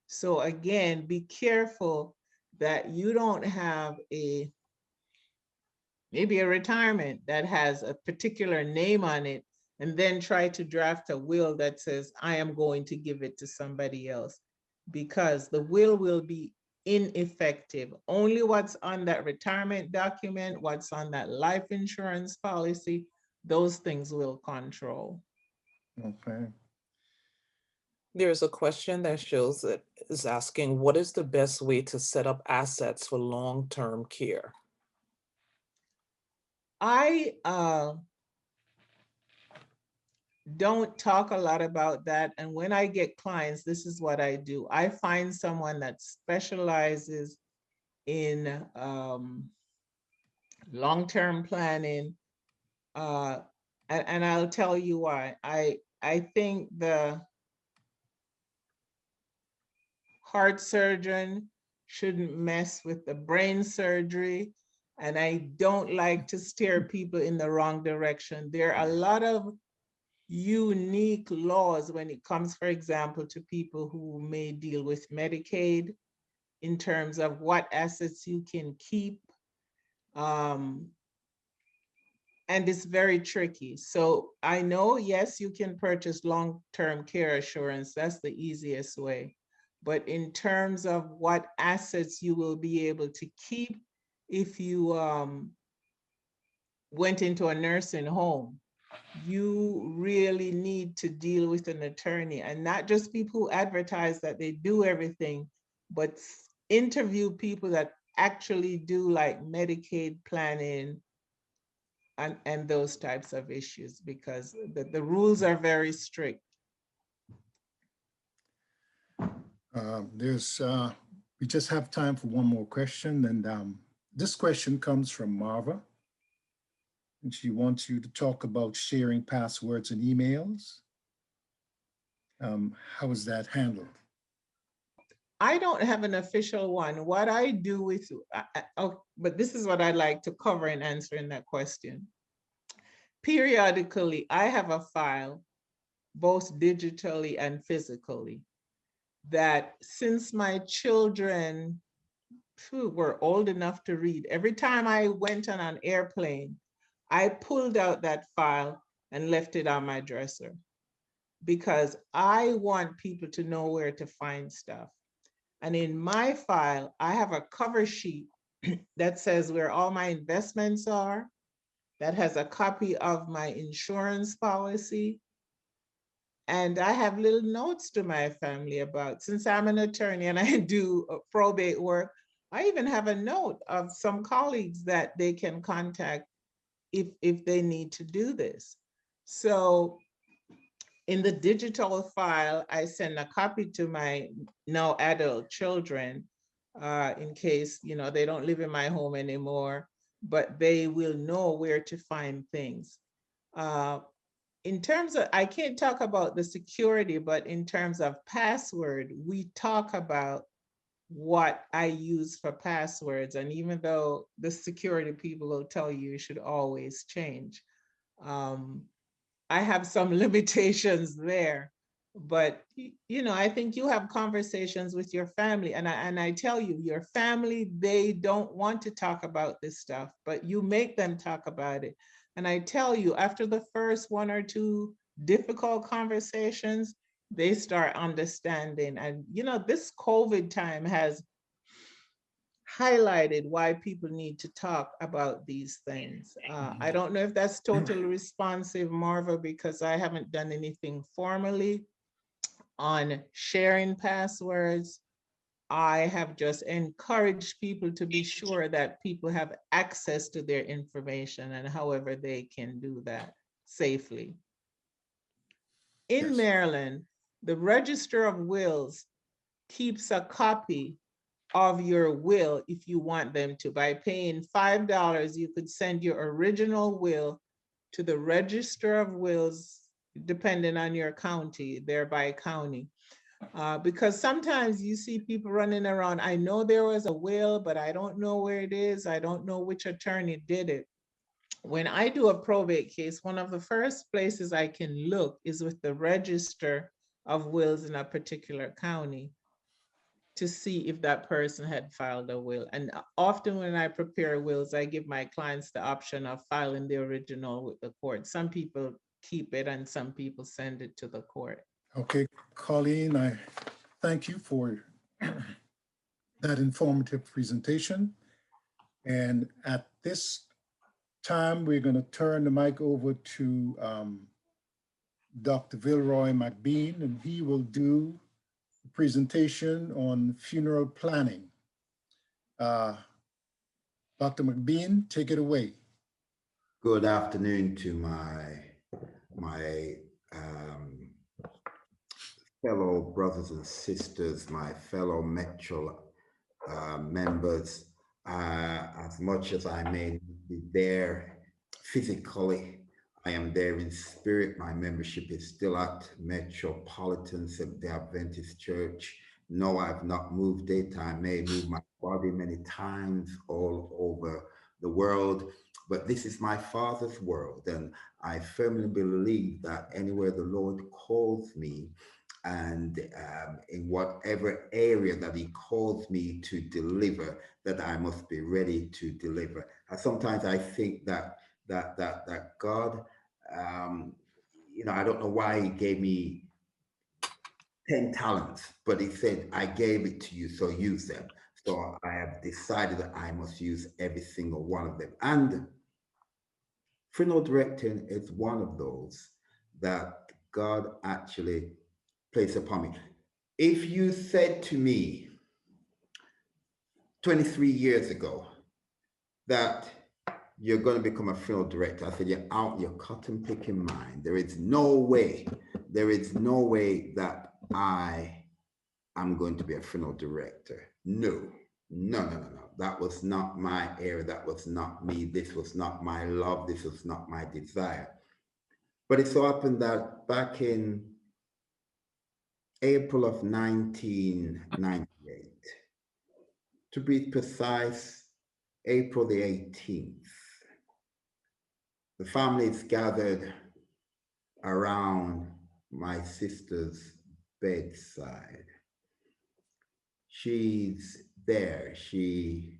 So again, be careful that you don't have maybe a retirement that has a particular name on it, and then try to draft a will that says, I am going to give it to somebody else, because the will be ineffective. Only what's on that retirement document, what's on that life insurance policy, those things will control. Okay. There's a question that shows that is asking, what is the best way to set up assets for long-term care? I don't talk a lot about that. And when I get clients, this is what I do. I find someone that specializes in long-term planning. And I'll tell you why. I think the heart surgeon shouldn't mess with the brain surgery. And I don't like to steer people in the wrong direction. There are a lot of unique laws when it comes, for example, to people who may deal with Medicaid in terms of what assets you can keep. And it's very tricky. So I know, yes, you can purchase long-term care assurance. That's the easiest way. But in terms of what assets you will be able to keep if you went into a nursing home, you really need to deal with an attorney, and not just people who advertise that they do everything, but interview people that actually do like Medicaid planning and those types of issues, because the rules are very strict. We just have time for one more question, and this question comes from Marva, and she wants you to talk about sharing passwords and emails. How is that handled? I don't have an official one. What I do with, but this is what I'd like to cover in answering that question. Periodically, I have a file both digitally and physically. That since my children were old enough to read, every time I went on an airplane, I pulled out that file and left it on my dresser, because I want people to know where to find stuff. And in my file, I have a cover sheet that says where all my investments are, that has a copy of my insurance policy. And I have little notes to my family about, since I'm an attorney and I do probate work, I even have a note of some colleagues that they can contact if they need to do this. So in the digital file, I send a copy to my now adult children in case, they don't live in my home anymore, but they will know where to find things. In terms of, I can't talk about the security, but in terms of password, we talk about what I use for passwords. And even though the security people will tell you should always change, I have some limitations there. But I think you have conversations with your family, and I tell you, your family, they don't want to talk about this stuff, but you make them talk about it. And I tell you, after the first one or two difficult conversations, they start understanding. And this COVID time has highlighted why people need to talk about these things. I don't know if that's totally responsive, Marva, because I haven't done anything formally on sharing passwords. I have just encouraged people to be sure that people have access to their information, and however they can do that safely. In Yes. Maryland, the Register of Wills keeps a copy of your will if you want them to. By paying $5, you could send your original will to the Register of Wills, depending on your county, there by county. Because sometimes you see people running around, I know there was a will, but I don't know where it is. I don't know which attorney did it. When I do a probate case, one of the first places I can look is with the Register of Wills in a particular county to see if that person had filed a will. And often when I prepare wills, I give my clients the option of filing the original with the court. Some people keep it and some people send it to the court. Okay, Colleen, I thank you for that informative presentation. And at this time, we're going to turn the mic over to Dr. Vilroy McBean, and he will do a presentation on funeral planning. Dr. McBean, take it away. Good afternoon to my fellow brothers and sisters, my fellow Metro members. As much as I may be there physically, I am there in spirit. My membership is still at Metropolitan, the Adventist Church. No, I've not moved it. I may move my body many times all over the world, but this is my Father's world, and I firmly believe that anywhere the Lord calls me, and in whatever area that he calls me to deliver, that I must be ready to deliver. And sometimes I think that God, I don't know why he gave me 10 talents, but he said, I gave it to you, so use them. So I have decided that I must use every single one of them. And funeral directing is one of those that God actually placed upon me. If you said to me 23 years ago that you're going to become a funeral director, I said, you're out your cotton picking mind. There is no way that I am going to be a funeral director. No. That was not my area. That was not me. This was not my love. This was not my desire. But it so happened that back in April of 1998, to be precise, April the 18th, the families gathered around my sister's bedside. She's there. She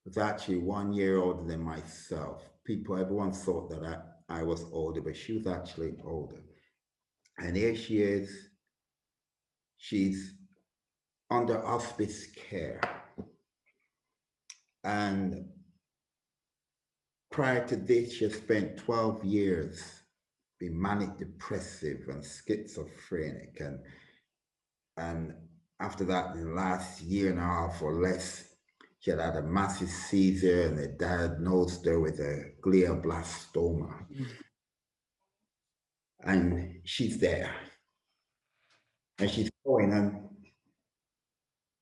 was actually 1 year older than myself. Everyone thought that I was older, but she was actually older. And here she is. She's under hospice care. And prior to this, she spent 12 years being manic depressive and schizophrenic. And after that, in the last year and a half or less, she had a massive seizure and they diagnosed her with a glioblastoma. And she's there. And she's going, and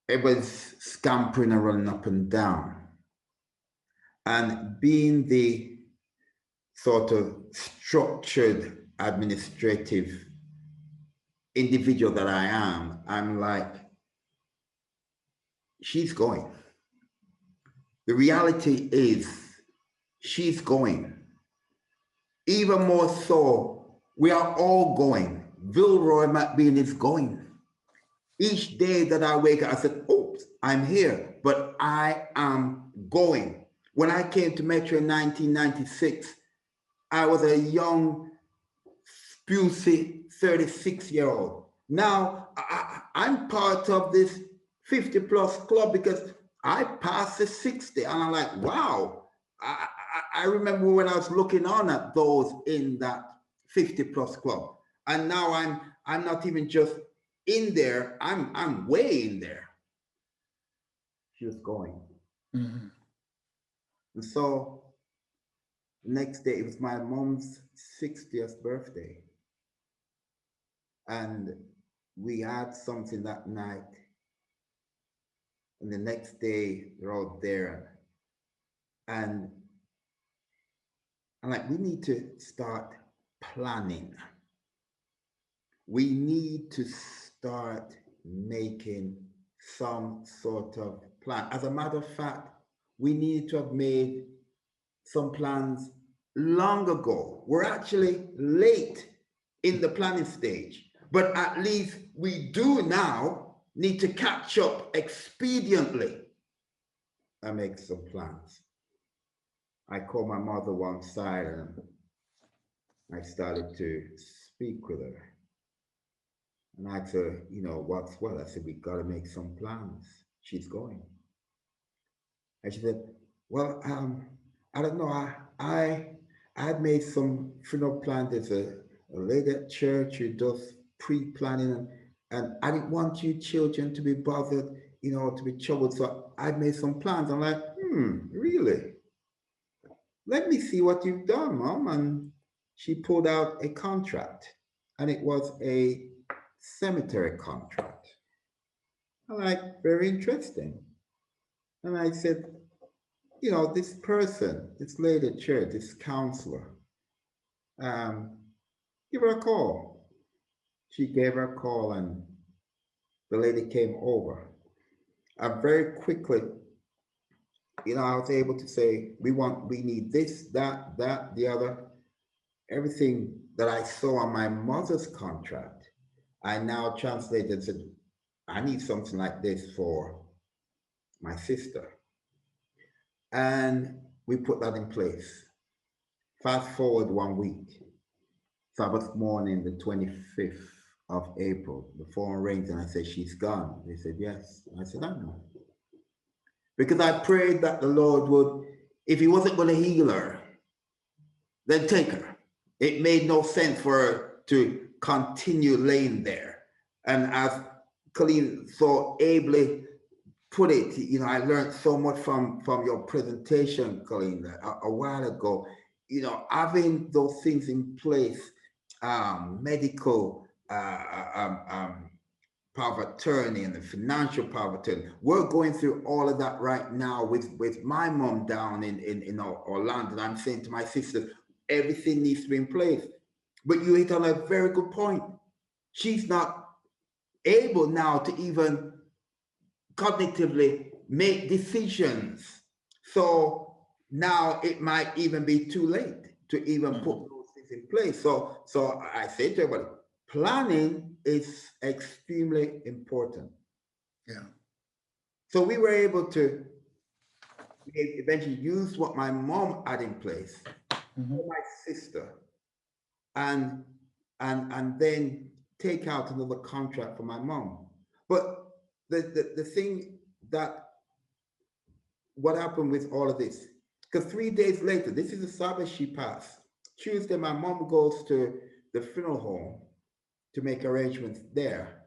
everybody's scampering and running up and down. And being the sort of structured administrative individual that I am, I'm like, she's going. The reality is she's going. Even more so, we are all going. Vilroy McBean is going. Each day that I wake up, I said, oops, I'm here, but I am going. When I came to Metro in 1996, I was a young, spusy 36-year-old. Now I'm part of this 50 plus club because I passed the 60 and I'm like, wow. I remember when I was looking on at those in that 50 plus club. And now I'm not even just in there, I'm way in there. She was going. Mhm. And so the next day, it was my mom's 60th birthday. And we had something that night. And the next day, they're all there. And I'm like, we need to start planning. We need to start making some sort of plan. As a matter of fact, we need to have made some plans long ago. We're actually late in the planning stage, but at least we do now need to catch up expediently and make some plans. I called my mother one side and I started to speak with her. And I asked her, what's what? I said, we got to make some plans. She's going. And she said, well, I don't know. I had made some funeral plans. There's a lady at church who does pre-planning, and I didn't want you children to be bothered, to be troubled. So I made some plans. I'm like, really? Let me see what you've done, Mom. And she pulled out a contract, and it was a cemetery contract. I'm like, very interesting. And I said, this person, this lady at church, this counselor, give her a call. She gave her a call and the lady came over. And very quickly, I was able to say, we need this, that, the other. Everything that I saw on my mother's contract, I now translated and said, I need something like this for my sister. And we put that in place. Fast forward 1 week, Sabbath morning, the 25th of April, the phone rings and I said, she's gone. They said, yes. I said, I know. Because I prayed that the Lord would, if he wasn't going to heal her, then take her. It made no sense for her to continue laying there. And as Colleen so ably put it, I learned so much from your presentation, Colleen, a while ago. Having those things in place, medical power of attorney and the financial power of attorney. We're going through all of that right now with my mom down in Orlando. I'm saying to my sister, everything needs to be in place. But you hit on a very good point. She's not able now to even cognitively make decisions. So now it might even be too late to even put those things in place. So I say to everybody, planning is extremely important. Yeah. So we were able to eventually use what my mom had in place for my sister, and then take out another contract for my mom. But the thing that what happened with all of this, because 3 days later, this is the Sabbath she passed. Tuesday, my mom goes to the funeral home to make arrangements there.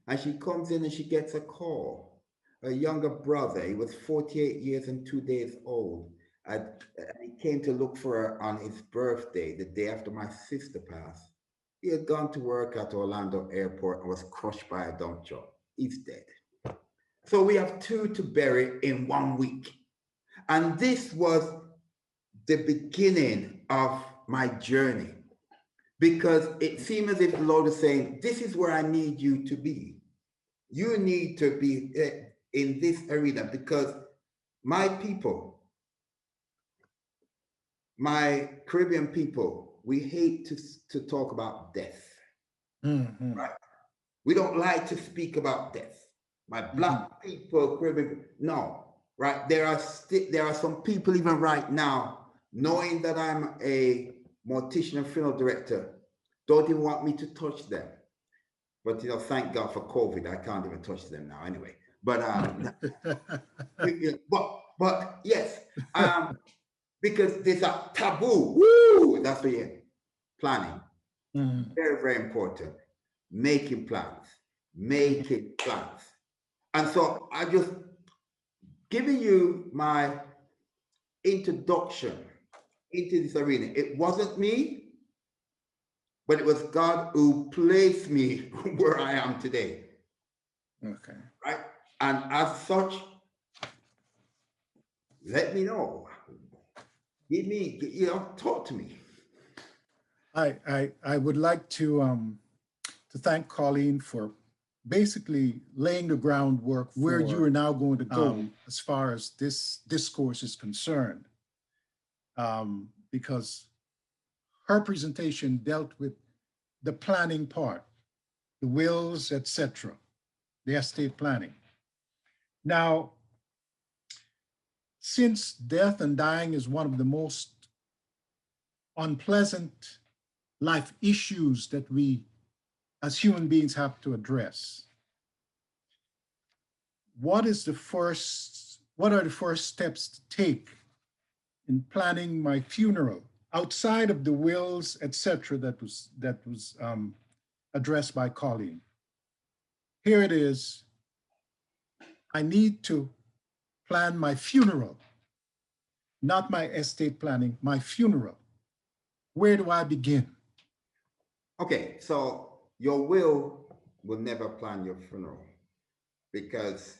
And she comes in and she gets a call. A younger brother, he was 48 years and 2 days old. And he came to look for her on his birthday, the day after my sister passed. He had gone to work at Orlando Airport and was crushed by a dump truck. He's dead. So we have 2 to bury in 1 week. And this was the beginning of my journey, because it seemed as if the Lord is saying, this is where I need you to be. You need to be in this arena, because my people, my Caribbean people, we hate to talk about death. Right? We don't like to speak about death. My Black people, Caribbean, no, right? There are some people even right now, knowing that I'm a mortician and funeral director, don't even want me to touch them. But thank God for COVID, I can't even touch them now anyway. But but yes, because there's a taboo. Woo! That's what you're planning. Very, very important. Making plans. And so I just giving you my introduction into this arena. It wasn't me, but it was God who placed me where I am today. Okay. Right? And as such, let me know. Give me, talk to me. I would like to thank Colleen for basically laying the groundwork where you are now going to go as far as this discourse is concerned, because her presentation dealt with the planning part, the wills, etc., the estate planning. Now, since death and dying is one of the most unpleasant life issues that we as human beings have to address, what are the first steps to take in planning my funeral outside of the wills, etc., that was addressed by Colleen? Here it is. I need to plan my funeral, not my estate planning, my funeral. Where do I begin? Okay, so your will never plan your funeral, because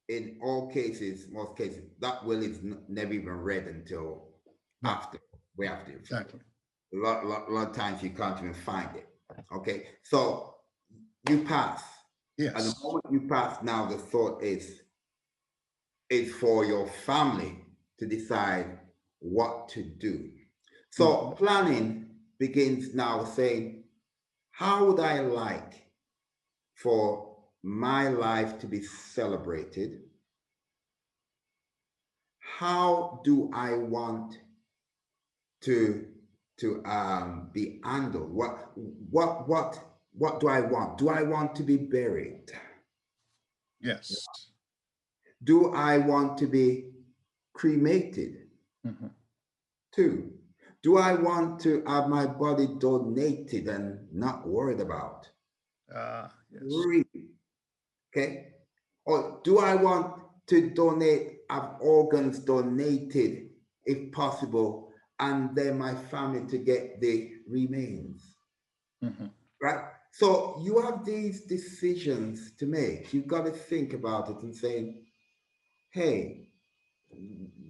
in all cases, most cases, that will is never even read until way after your funeral. Exactly. A lot of times you can't even find it. Okay, so you pass. Yes. And the moment you pass, now the thought is for your family to decide what to do. So planning begins now saying, how would I like for my life to be celebrated? How do I want to be handled? What do I want? Do I want to be buried? Yes. Do I want to be cremated? 2, do I want to have my body donated and not worried about? Yes. 3, okay? Or do I want to have organs donated if possible, and then my family to get the remains? Right? So you have these decisions to make. You've got to think about it and say, hey,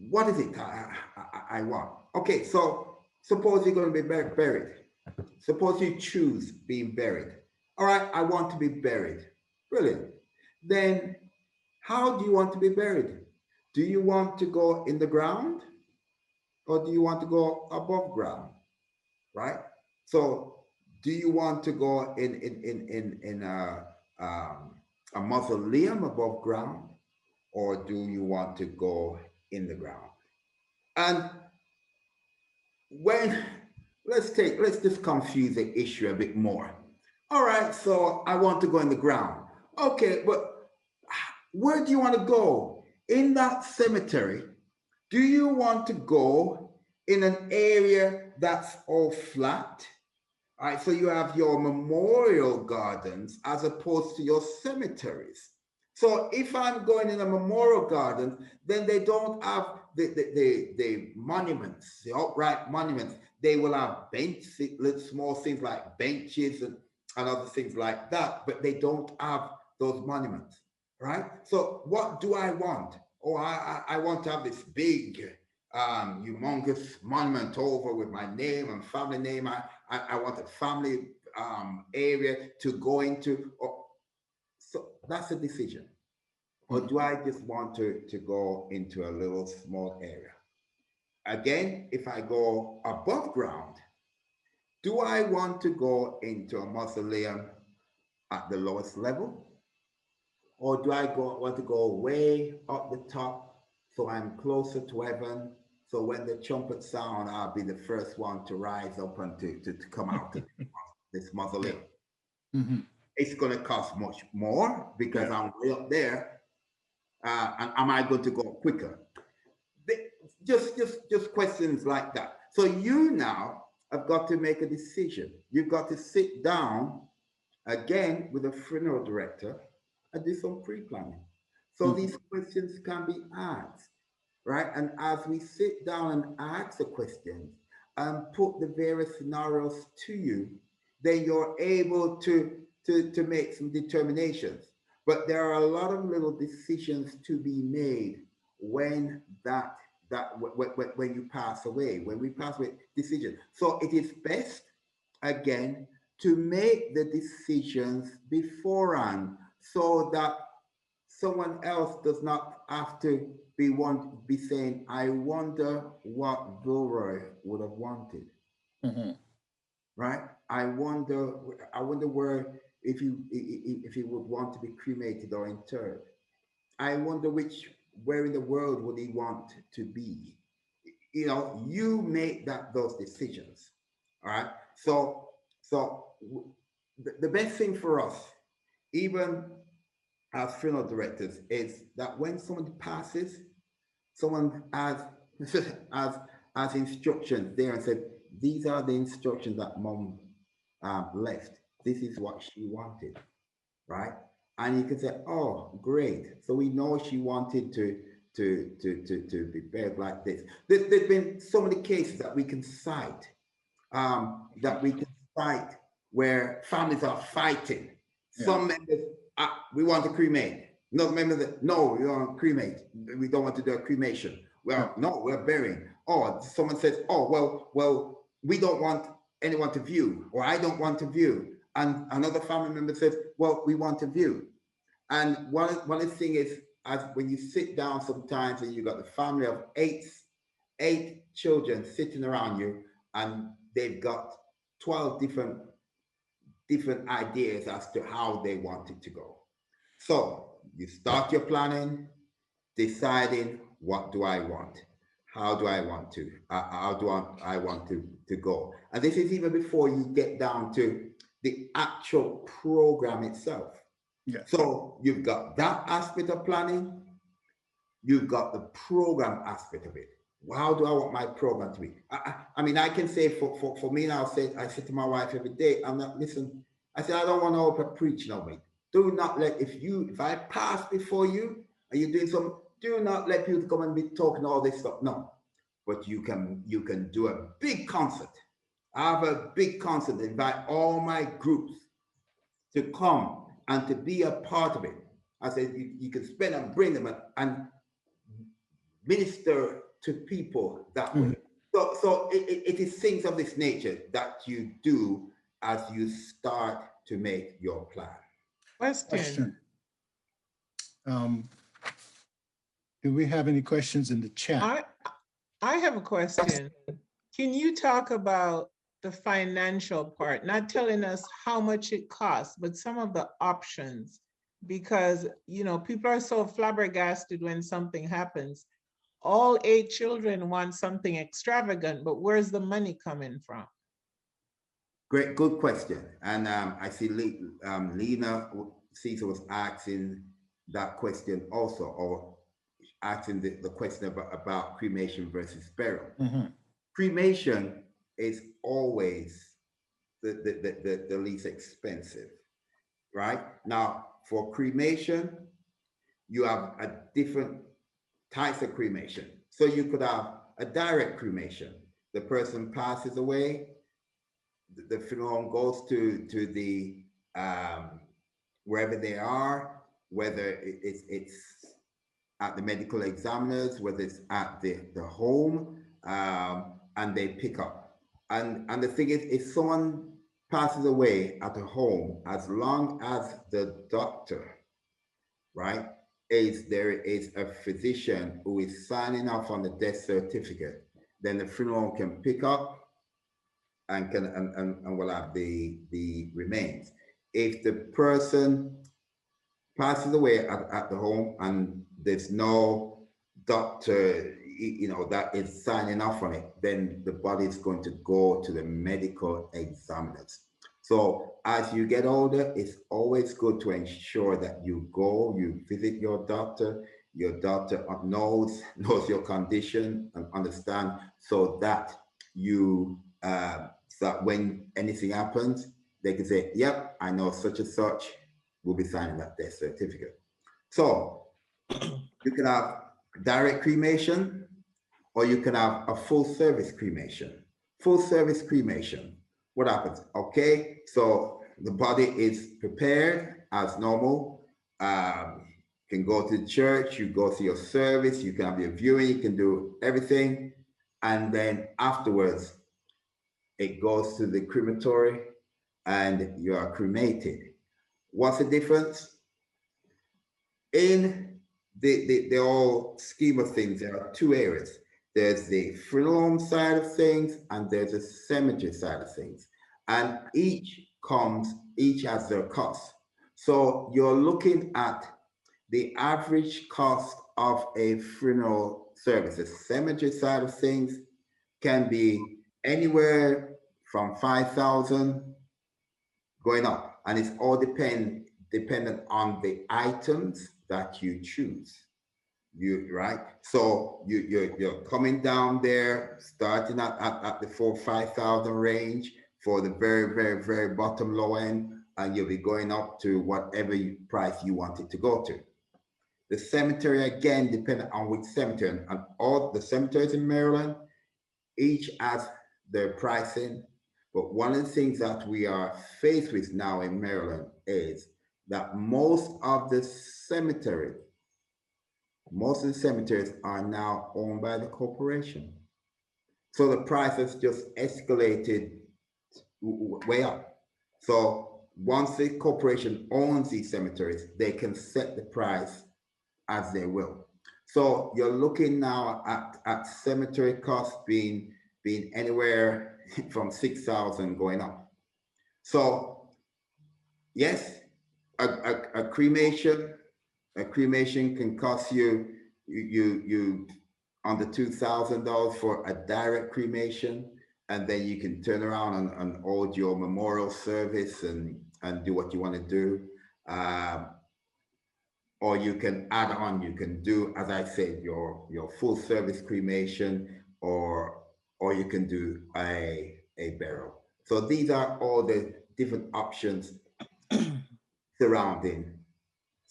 what is it I want? Okay, so suppose you're going to be buried. Suppose you choose being buried. All right, I want to be buried. Brilliant. Then how do you want to be buried? Do you want to go in the ground, or do you want to go above ground? Right? So do you want to go in a mausoleum above ground, or do you want to go in the ground? And when let's just confuse the issue a bit more. All right, so I want to go in the ground. Okay, but where do you want to go? In that cemetery, do you want to go in an area that's all flat? All right, so you have your memorial gardens as opposed to your cemeteries. So if I'm going in a memorial garden, then they don't have the monuments, the upright monuments. They will have benches, little small things like benches and other things like that, but they don't have those monuments, right? So what do I want? Oh, I want to have this big, humongous monument over with my name and family name. I want a family area to go into. So that's a decision. Or do I just want to go into a little small area? Again, if I go above ground, do I want to go into a mausoleum at the lowest level? Or do I want to go way up the top so I'm closer to heaven? So when the trumpet sound, I'll be the first one to rise up and to come out of this mausoleum. Mm-hmm. It's going to cost much more because I'm way up there. And am I going to go quicker? Just questions like that. So you now have got to make a decision. You've got to sit down again with a funeral director and do some pre-planning. So these questions can be asked, right? And as we sit down and ask the questions and put the various scenarios to you, then you're able to make some determinations. But there are a lot of little decisions to be made when when you pass away, when we pass away, decisions. So it is best, again, to make the decisions beforehand so that someone else does not have to be saying, I wonder what Vilroy would have wanted. Mm-hmm. Right? I wonder where if he would want to be cremated or interred. I wonder where in the world would he want to be? You know, you make those decisions. All right. So the best thing for us, even as funeral directors, is that when someone passes, someone has as instructions there and said, these are the instructions that mom left. This is what she wanted, right? And you can say, oh, great. So we know she wanted to be buried like this. There's been so many cases that we can cite, where families are fighting. Yeah. Some members, we want to cremate. Another member that, no, we want to cremate. We don't want to do a cremation. Well, no, we're burying. Or someone says, oh, well, we don't want anyone to view, or I don't want to view. And another family member says, well, we want to view. And one of the things is, as when you sit down sometimes and you've got the family of eight children sitting around you, and they've got 12 different ideas as to how they want it to go. So you start your planning, deciding, what do I want? How do I want to? I want to go? And this is even before you get down to the actual program itself. Yeah. So you've got that aspect of planning, you've got the program aspect of it. How do I want my program to be? I mean, I can say for me now, I say to my wife every day, I'm not, listen, I say, I don't want to open preaching of it. Do not let, if I pass before you and you're doing some, do not let people come and be talking all this stuff. No, but you can do a big concert. I have a big concert, invite all my groups to come and to be a part of it. I said, you can spend and bring them and minister to people that way. So it is things of this nature that you do as you start to make your plan. Question. Do we have any questions in the chat? I have a question. Can you talk about the financial part, not telling us how much it costs, but some of the options. Because, you know, people are so flabbergasted when something happens. All 8 children want something extravagant, but where's the money coming from? Great, good question. And I see Lena Caesar was asking that question also, or asking the question about cremation versus burial. Mhm. Cremation is always the least expensive, right? Now, for cremation, you have a different types of cremation. So you could have a direct cremation. The person passes away, the funeral home goes to the wherever they are, whether it's at the medical examiners, whether it's at the home, and they pick up. And the thing is, if someone passes away at a home, as long as the doctor, right, there is a physician who is signing off on the death certificate, then the funeral can pick up and will have the remains. If the person passes away at the home and there's no doctor, you know, that is signing off on it, then the body is going to go to the medical examiners. So as you get older, it's always good to ensure that you visit your doctor knows your condition and understand, so that you that when anything happens, they can say, yep, I know such and such will be signing that death certificate. So you can have direct cremation, or you can have a full service cremation. Full service cremation, what happens? Okay, so the body is prepared as normal. You can go to the church, you go to your service, you can have your viewing, you can do everything. And then afterwards, it goes to the crematory and you are cremated. What's the difference? In the whole scheme of things, there are 2 areas. There's the funeral home side of things and there's the cemetery side of things. And each has their cost. So you're looking at the average cost of a funeral service. The cemetery side of things can be anywhere from 5,000 going up, and it's all dependent on the items that you choose. Right? So you're coming down there, starting at the 4,000 or 5,000 range for the very, very, very bottom low end, and you'll be going up to whatever price you want it to go to. The cemetery, again, depending on which cemetery, and all the cemeteries in Maryland, each has their pricing. But one of the things that we are faced with now in Maryland is that most of the cemeteries are now owned by the corporation. So the price has just escalated way up. So once the corporation owns these cemeteries, they can set the price as they will. So you're looking now at cemetery costs being anywhere from 6,000 going up. So yes, a cremation can cost you under $2,000 for a direct cremation, and then you can turn around and hold your memorial service and do what you want to do. Or you can add on, you can do, as I said, your full service cremation, or you can do a burial. So these are all the different options surrounding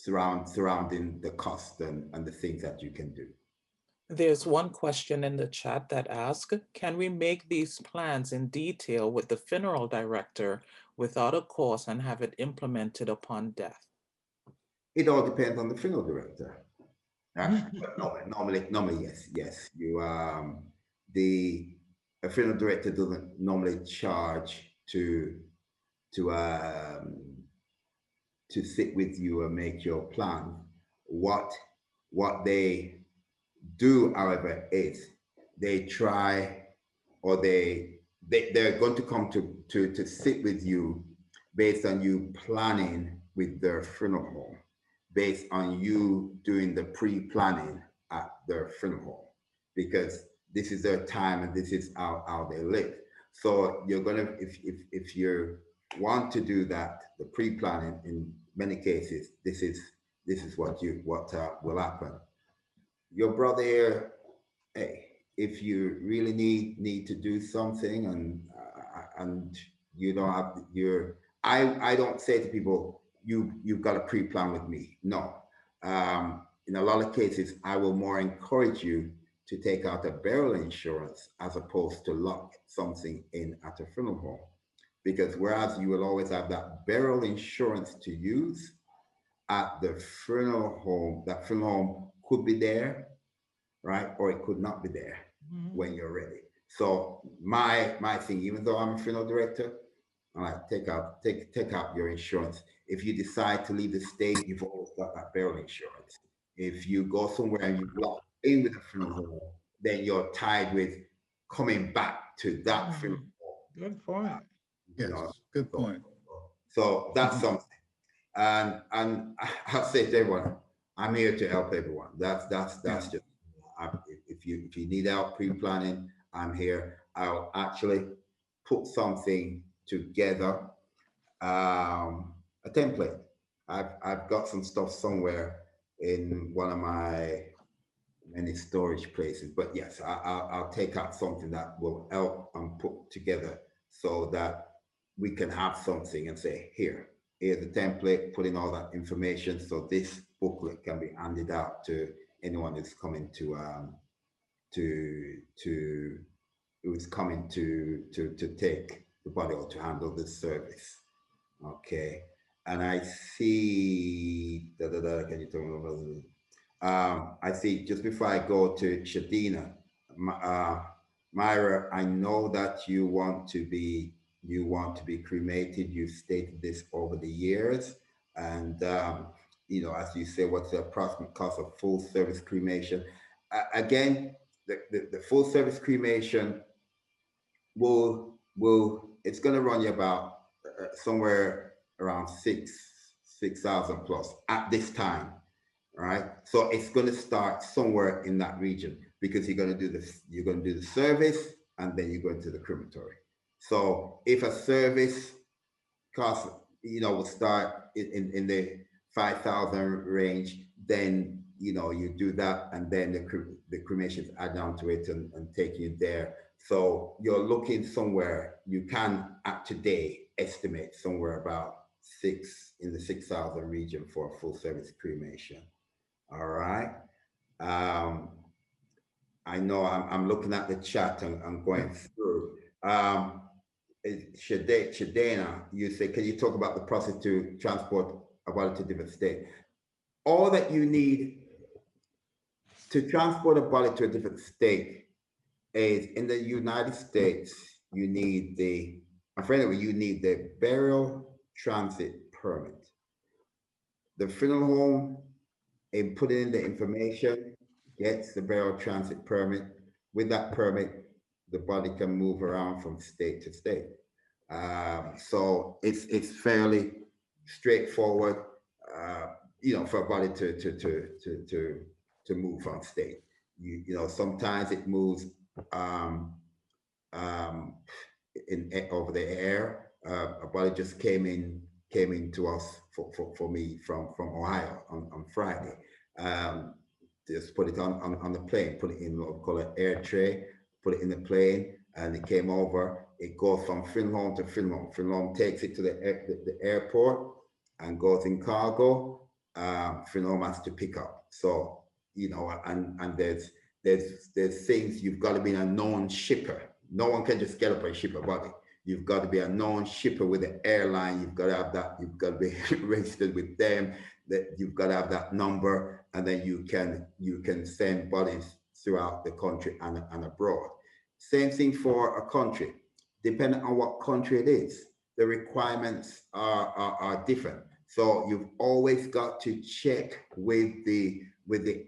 the cost and the things that you can do. There's one question in the chat that asks, can we make these plans in detail with the funeral director without a cost and have it implemented upon death? It all depends on the funeral director. Normally, yes. A funeral director doesn't normally charge to sit with you and make your plan. What they do, however, is they try, or they they're going to come to sit with you based on you planning with their funeral home, based on you doing the pre-planning at their funeral home, because this is their time and this is how they live. So you're gonna, if you want to do that, the pre-planning, in many cases, this is what will happen. Your brother here, hey, if you really need to do something and you don't have your, I don't say to people, you've got to pre-plan with me. No. In a lot of cases, I will more encourage you to take out a burial insurance as opposed to lock something in at a funeral home. Because whereas you will always have that burial insurance to use at the funeral home, that funeral home could be there, right? Or it could not be there when you're ready. So my thing, even though I'm a funeral director, all right, take out your insurance. If you decide to leave the state, you've always got that burial insurance. If you go somewhere and you lock in with a funeral home, then you're tied with coming back to that funeral home. Good point. Yes, good point. So that's something. And I'll say to everyone, I'm here to help everyone. That's just, if you need help pre-planning, I'm here. I'll actually put something together, a template. I've got some stuff somewhere in one of my many storage places, but yes, I'll take out something that will help and put together so that we can have something and say, here's the template, put in all that information. So this booklet can be handed out to anyone who's coming to take the body or to handle this service. Okay. And I see, can you tell me? I see, just before I go to Shadina, Myra, I know that you want to be cremated. You've stated this over the years. And, as you say, what's the approximate cost of full service cremation? Again, the full service cremation it's going to run you about somewhere around 6,000 plus at this time, right? So it's going to start somewhere in that region because you're going to do the service and then you go into the crematory. So if a service cost, will start in the 5,000 range, then you do that, and then the cremations add on to it and take you there. So you're looking somewhere, you can today estimate somewhere about in the 6,000 region for a full service cremation. All right. I know I'm looking at the chat and I'm going through. Shadena, you say, can you talk about the process to transport a body to different state? All that you need to transport a body to a different state is, in the United States, you need the burial transit permit. The funeral home, in putting in the information, gets the burial transit permit. With that permit, the body can move around from state to state. So it's fairly straightforward, for a body to move from state. Sometimes it moves over the air. A body just came into us for me from Ohio on Friday. Just put it on the plane, put it in what we call an air tray, put it in the plane, and it came over. It goes from funeral home to funeral home. Funeral home takes it to the airport and goes in cargo. Funeral home has to pick up. So, and there's things, you've got to be a known shipper. No one can just get up and ship a body. You've got to be a known shipper with the airline. You've got to have that. You've got to be registered with them. That you've got to have that number, and then you can send bodies throughout the country and abroad. Same thing for a country. Depending on what country it is, the requirements are different. So you've always got to check with the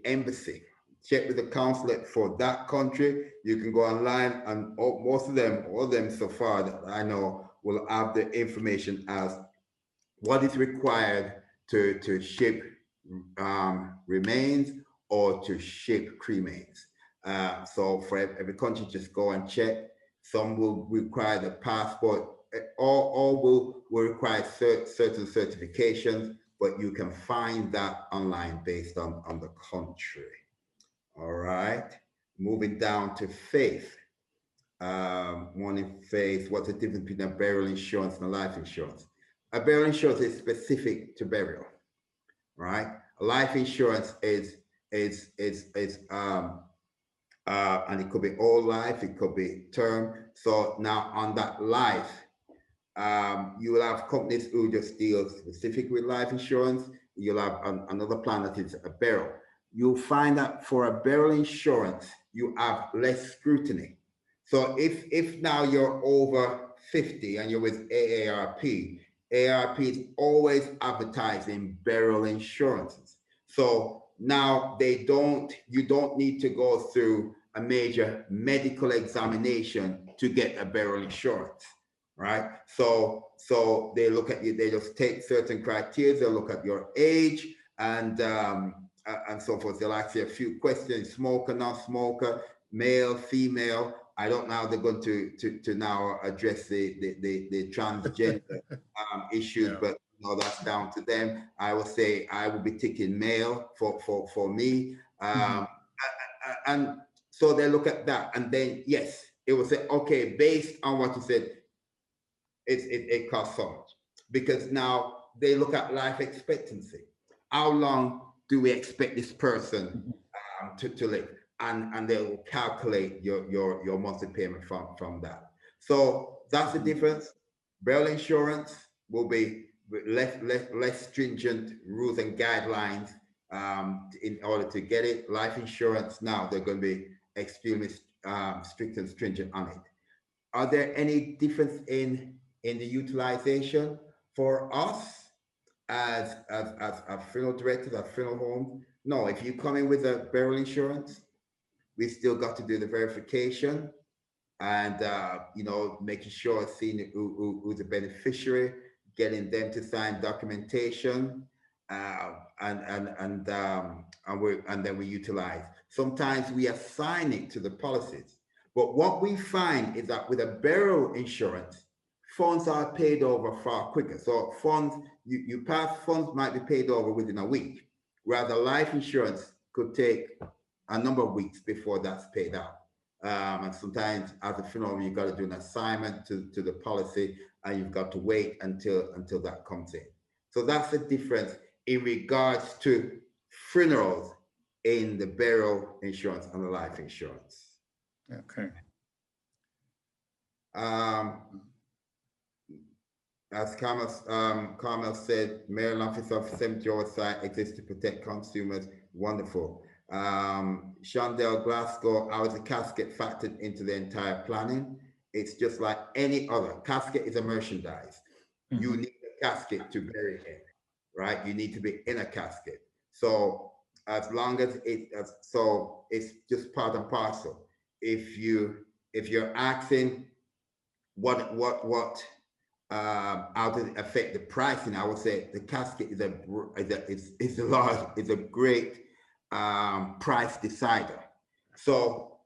embassy. check with the consulate for that country. You can go online, and most of them, all of them so far that I know, will have the information as what is required to ship remains or to ship cremains. So for every country, just go and check. Some will require the passport, all will require certain certifications, but you can find that online based on the country. All right, moving down to faith. One in faith, what's the difference between a burial insurance and a life insurance? A burial insurance is specific to burial, right? A life insurance is and it could be all life, it could be term. So now on that life, you will have companies who just deal specific with life insurance. You'll have another plan that is a burial. You'll find that for a burial insurance, you have less scrutiny. So if now you're over 50 and you're with AARP, AARP is always advertising burial insurances. So now you don't need to go through a major medical examination to get a burial insurance, right? So they look at you, they just take certain criteria, they'll look at your age and so forth. They'll ask you a few questions: smoker, non-smoker, male, female. I don't know how they're going to now address the transgender issues, but no, that's down to them. I will say I will be ticking male for me. And so they look at that, and then yes, it will say, okay, based on what you said, it costs so much, because now they look at life expectancy. How long do we expect this person to live? And they will calculate your monthly payment from that. So that's the difference. Burial insurance will be less stringent rules and guidelines in order to get it. Life insurance, now they're going to be extremely strict and stringent on it. Are there any difference in the utilization for us as funeral directors, as funeral homes? No, if you come in with a burial insurance, we still got to do the verification and making sure seeing who's the beneficiary, getting them to sign documentation, and then we utilize. Sometimes we assign it to the policies, but what we find is that with a burial insurance, funds are paid over far quicker. So funds, you pass, funds might be paid over within a week, whereas a life insurance could take a number of weeks before that's paid out. And sometimes as a funeral, you've got to do an assignment to the policy, and you've got to wait until that comes in. So that's the difference in regards to funerals in the burial insurance and the life insurance. Okay. As Carmel said, Maryland Office of Cemetery Oversight exists to protect consumers. Wonderful. Shondell Glasgow, how is the casket factored into the entire planning? It's just like any other. Casket is a merchandise. You need a casket to bury in, right? You need to be in a casket. So as long as so it's just part and parcel. If you're asking what how does it affect the pricing, I would say the casket is a great price decider. So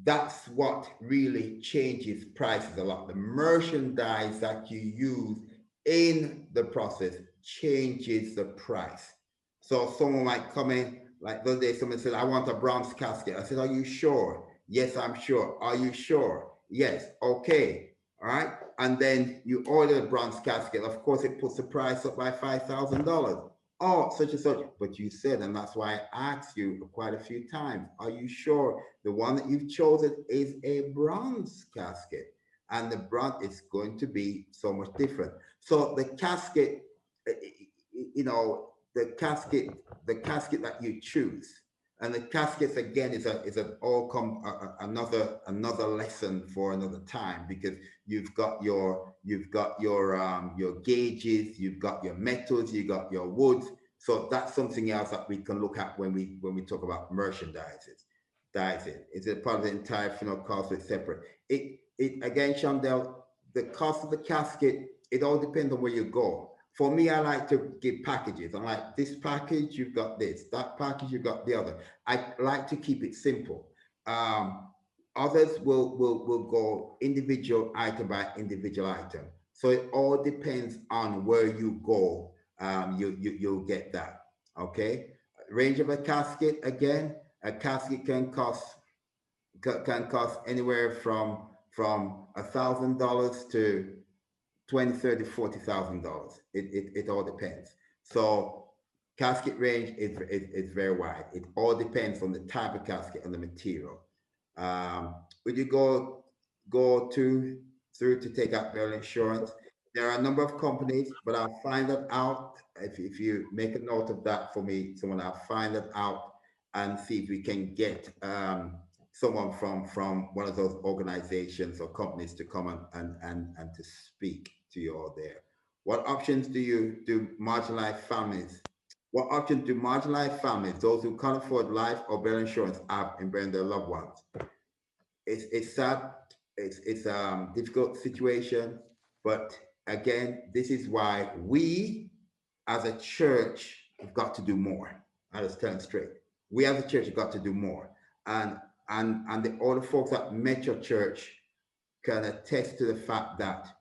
that's what really changes prices a lot. The merchandise that you use in the process changes the price. So someone might come in, like the other day, someone said, I want a bronze casket. I said, are you sure? Yes, I'm sure. Are you sure? Yes. Okay. All right. And then you order a bronze casket. Of course, it puts the price up by $5,000. Oh, such and such. But you said, and that's why I asked you quite a few times, are you sure the one that you've chosen is a bronze casket? And the bronze is going to be so much different. So the casket, the casket that you choose, and the caskets again is another lesson for another time, because you've got your gauges, you've got your metals, you got your woods. So that's something else that we can look at when we talk about merchandising. Is it part of the entire funeral cost is separate? It again, Chandel, the cost of the casket, it all depends on where you go. For me, I like to give packages. I'm like, this package, you've got this, that package, you've got the other. I like to keep it simple. Others will go individual item by individual item. So it all depends on where you go. You'll get that. Okay. Range of a casket, again, a casket can cost anywhere from $1,000 to $20,000, $30,000, $40,000. It all depends. So casket range is very wide. It all depends on the type of casket and the material. Would you go through to take out burial insurance? There are a number of companies, but I'll find that out. If you make a note of that for me, someone, I'll find that out and see if we can get someone from one of those organizations or companies to come and to speak to you all there. What options do marginalized families? What options do marginalized families, those who can't afford life or burial insurance, have in burying their loved ones? It's sad. It's a difficult situation, but again, this is why we as a church have got to do more. I just tell it straight. We as a church have got to do more. And all the folks at Metro Church can attest to the fact that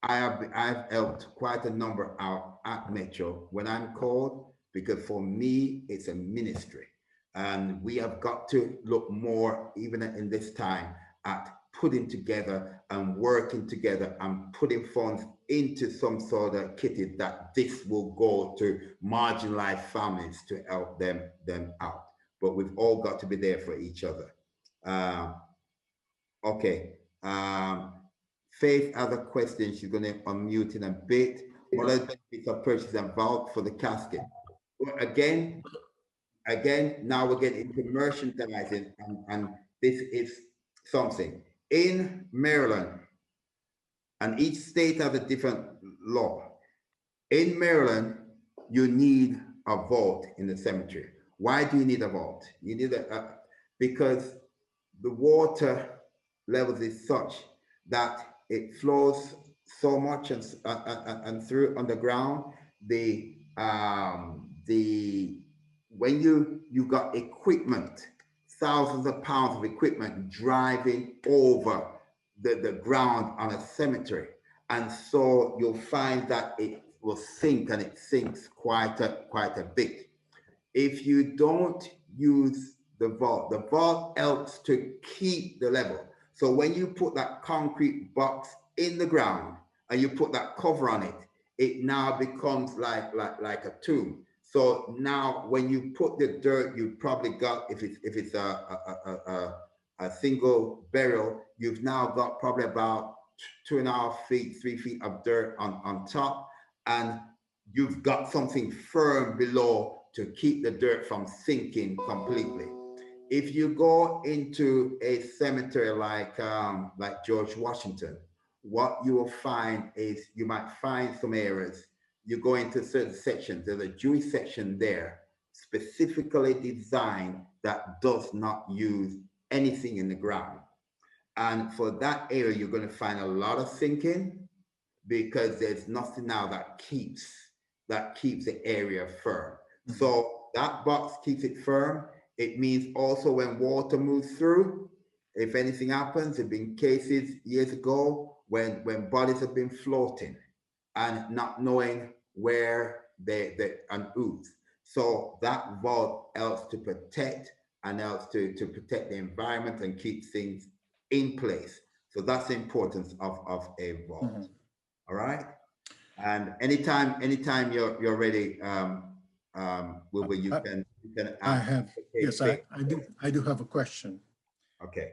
I've helped quite a number out at Metro when I'm called, because for me, it's a ministry. And we have got to look more, even in this time, at putting together and working together and putting funds into some sort of kitty that this will go to marginalized families to help them out. But we've all got to be there for each other. Okay. Faith has a question. She's going to unmute in a bit. What are the benefits of purchase and vault for the casket? Well, again, now we're getting into merchandising, and this is something. In Maryland, and each state has a different law. In Maryland, you need a vault in the cemetery. Why do you need a vault? You need because the water levels is such that it flows so much and through underground. When you got equipment, thousands of pounds of equipment driving over the ground on a cemetery, and so you'll find that it will sink, and it sinks quite a bit. If you don't use the vault helps to keep the level. So when you put that concrete box in the ground and you put that cover on it, it now becomes like a tomb. So now when you put the dirt, you probably got, if it's a single burial, you've now got probably about 2.5 feet, 3 feet of dirt on top, and you've got something firm below to keep the dirt from sinking completely. If you go into a cemetery like George Washington, what you will find is you might find some areas. You go into certain sections. There's a Jewish section there specifically designed that does not use anything in the ground. And for that area, you're going to find a lot of sinking, because there's nothing now that keeps the area firm. Mm-hmm. So that box keeps it firm. It means also when water moves through, if anything happens, there have been cases years ago when bodies have been floating and not knowing where they ooze. So that vault helps to protect and helps to protect the environment and keep things in place. So that's the importance of a vault. Mm-hmm. All right. And anytime you're ready, Wilbur, you can ask. I do have a question. Okay.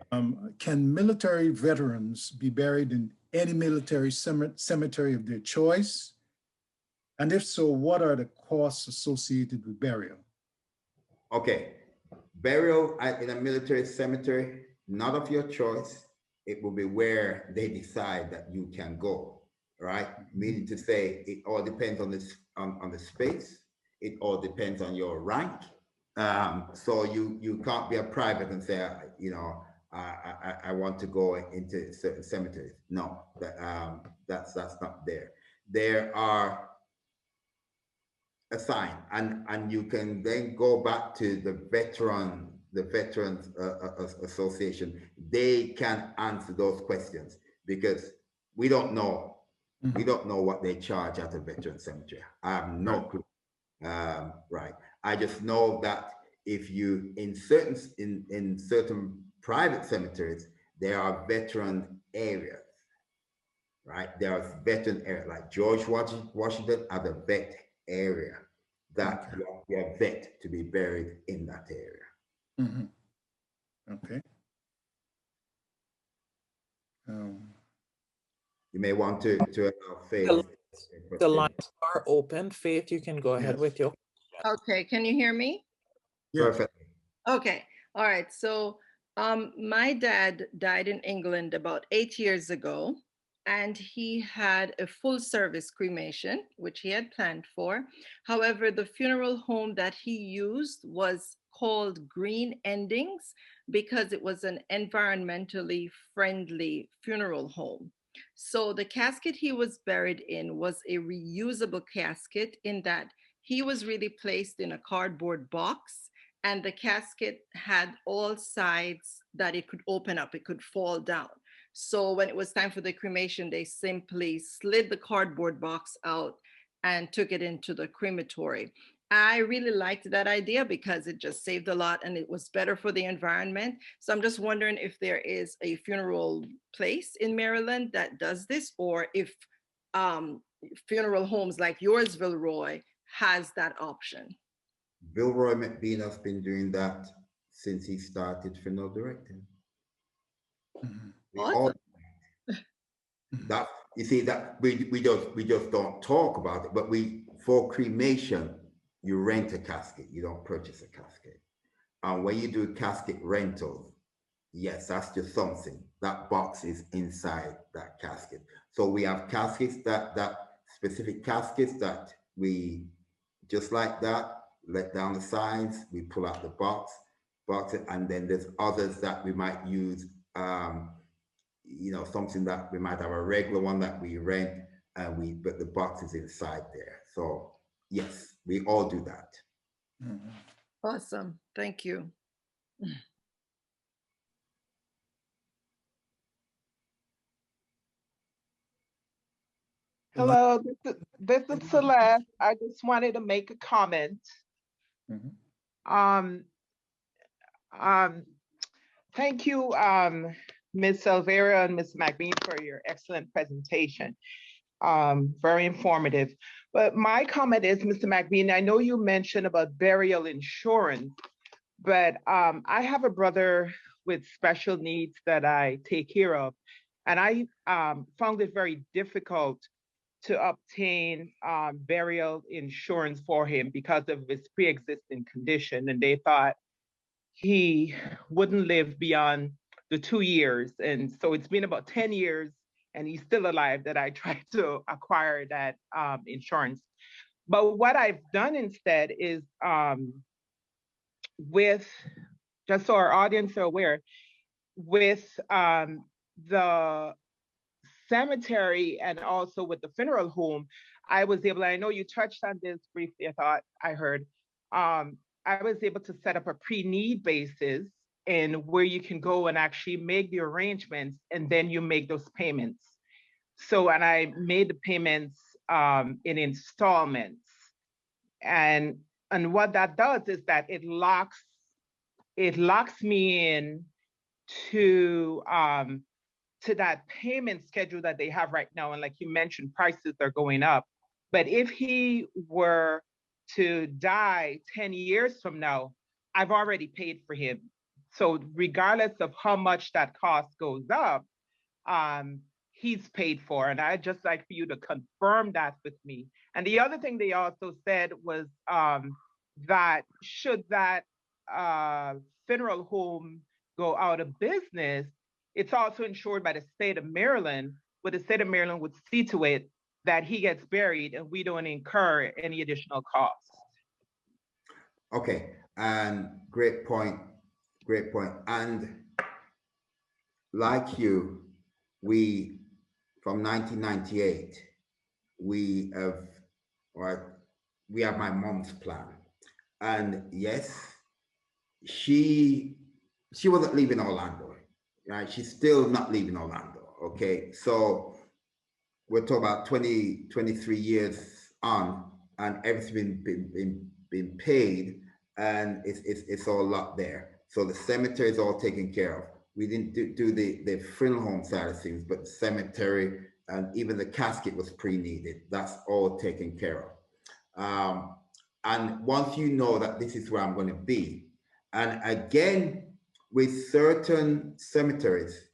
Can military veterans be buried in any military cemetery of their choice? And if so, what are the costs associated with burial? Okay. Burial in a military cemetery, not of your choice. It will be where they decide that you can go. right? Meaning to say, it all depends on this on the space. It all depends on your rank. So you can't be a private and say, you know, I want to go into certain cemeteries. No, that's not there. There are assigned, and you can then go back to the Veterans Association. They can answer those questions because we don't know. We don't know what they charge at a veteran cemetery. I have no clue. Right. I just know that if you in certain private cemeteries, there are veteran areas, right? There are veteran areas like George Washington has a vet area that you are vet to be buried in that area. Okay. You may want to allow Faith. The lines are open. Faith, you can go ahead Yes. with your. Okay, can you hear me? Yes. Perfect. Okay, all right. So my dad died in England about 8 years ago, and he had a full service cremation, which he had planned for. However, the funeral home that he used was called Green Endings because it was an environmentally friendly funeral home. So the casket he was buried in was a reusable casket in that he was really placed in a cardboard box, and the casket had all sides that it could open up, it could fall down. So when it was time for the cremation, they simply slid the cardboard box out and took it into the crematory. I really liked that idea because it just saved a lot and it was better for the environment. So I'm just wondering if there is a funeral place in Maryland that does this, or if funeral homes like yours, Vilroy, has that option. Vilroy McBean has been doing that since he started funeral directing. We all that you see that we just don't talk about it, but for cremation you rent a casket, you don't purchase a casket. And when you do casket rentals, yes, that's just something. That box is inside that casket. So we have caskets that specific caskets that we just like that, let down the sides, we pull out the box, and then there's others that we might use, you know, something that we might have a regular one that we rent, and but the box is inside there. So yes, we all do that. Awesome, thank you. Hello, this is Celeste. I just wanted to make a comment. Thank you, Ms. Silvera and Ms. McBean, for your excellent presentation. Very informative. But my comment is, Mr. McBean, I know you mentioned about burial insurance, but I have a brother with special needs that I take care of, and I found it very difficult to obtain burial insurance for him because of his pre-existing condition, and they thought he wouldn't live beyond the 2 years. And so it's been about 10 years and he's still alive that I tried to acquire that insurance. But what I've done instead is just so our audience are aware, with the cemetery and also with the funeral home, I was able, I know you touched on this briefly, I heard, I was able to set up a pre-need basis and where you can go and actually make the arrangements and then you make those payments. So, and I made the payments in installments. And what that does is that it locks me in to that payment schedule that they have right now. And like you mentioned, prices are going up. But if he were to die 10 years from now, I've already paid for him. So regardless of how much that cost goes up, he's paid for. And I'd just like for you to confirm that with me. And the other thing they also said was that should that funeral home go out of business, it's also insured by the state of Maryland, but the state of Maryland would see to it that he gets buried and we don't incur any additional costs. Okay, and great point, great point. And like you, we, from 1998, we have my mom's plan. And yes, she wasn't leaving Orlando, right? She's still not leaving Orlando, okay? So we're talking about 23 years on, and everything's been paid, and it's all up there. So the cemetery is all taken care of. We didn't do the funeral home side of things, but the cemetery and even the casket was pre-needed. That's all taken care of. And once you know that this is where I'm going to be, and again, with certain cemeteries,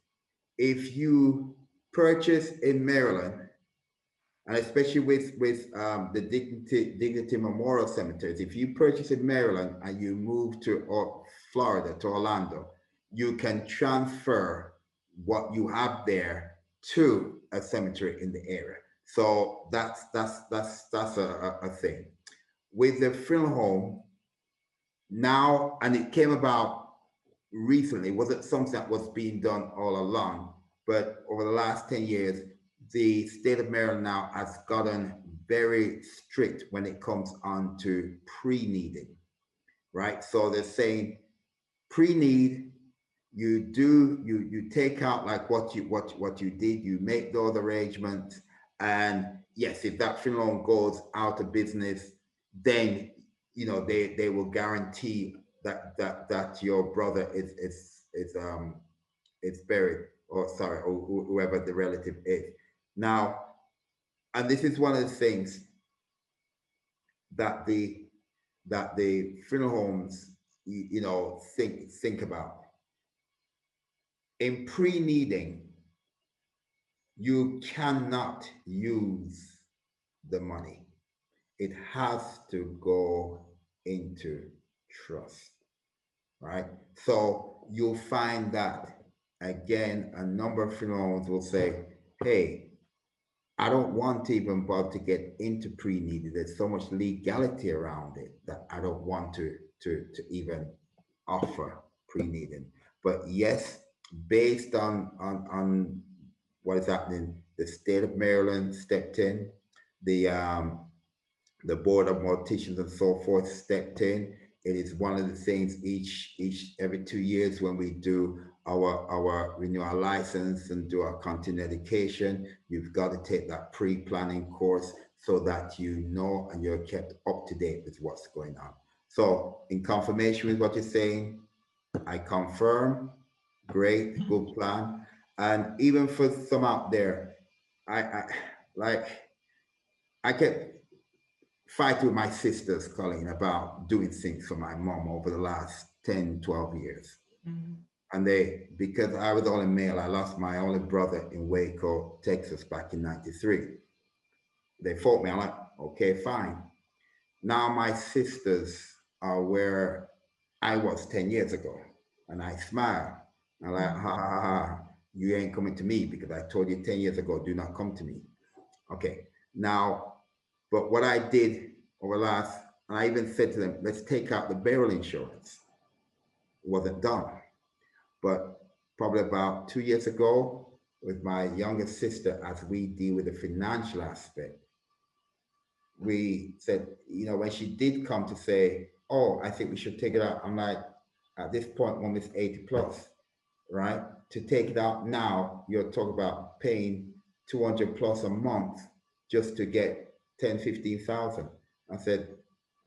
if you purchase in Maryland, and especially with the Dignity Memorial Cemeteries, if you purchase in Maryland and you move to Florida, to Orlando, you can transfer what you have there to a cemetery in the area. So that's a thing. With the funeral home now, and it came about recently, wasn't something that was being done all along, but over the last 10 years, the state of Maryland now has gotten very strict when it comes on to pre-needing, right? So they're saying pre-need, you take out like what you did, you make those arrangements, and yes, if that funeral home goes out of business, then they will guarantee that your brother is buried, or whoever the relative is. Now, and this is one of the things that the funeral homes think about. In pre-needing, you cannot use the money. It has to go into trust, right? So you'll find that, again, a number of funeral homes will say, hey, I don't want to even bother to get into pre-needed. There's so much legality around it that I don't want to even offer pre-needing. But yes, based on what is happening, the state of Maryland stepped in, the Board of Morticians and so forth stepped in. It is one of the things every 2 years when we do our renew our license and do our continuing education, you've got to take that pre-planning course so that you know and you're kept up to date with what's going on. So in confirmation with what you're saying, I confirm, great, good plan. And even for some out there, I kept fighting with my sisters, Colleen, about doing things for my mom over the last 10, 12 years. Mm-hmm. And because I was the only male, I lost my only brother in Waco, Texas back in 93. They fought me. I'm like, okay, fine. Now my sisters are where I was 10 years ago. And I smile. I'm like, ha, ha, ha, ha. You ain't coming to me because I told you 10 years ago, do not come to me. Okay, now, but what I did over the last, and I even said to them, let's take out the burial insurance. It wasn't done. But probably about 2 years ago, with my younger sister, as we deal with the financial aspect, we said, when she did come to say, oh, I think we should take it out. I'm like, at this point, when it's 80 plus, right? To take it out now, you're talking about paying 200 plus a month just to get 10, 15,000. I said,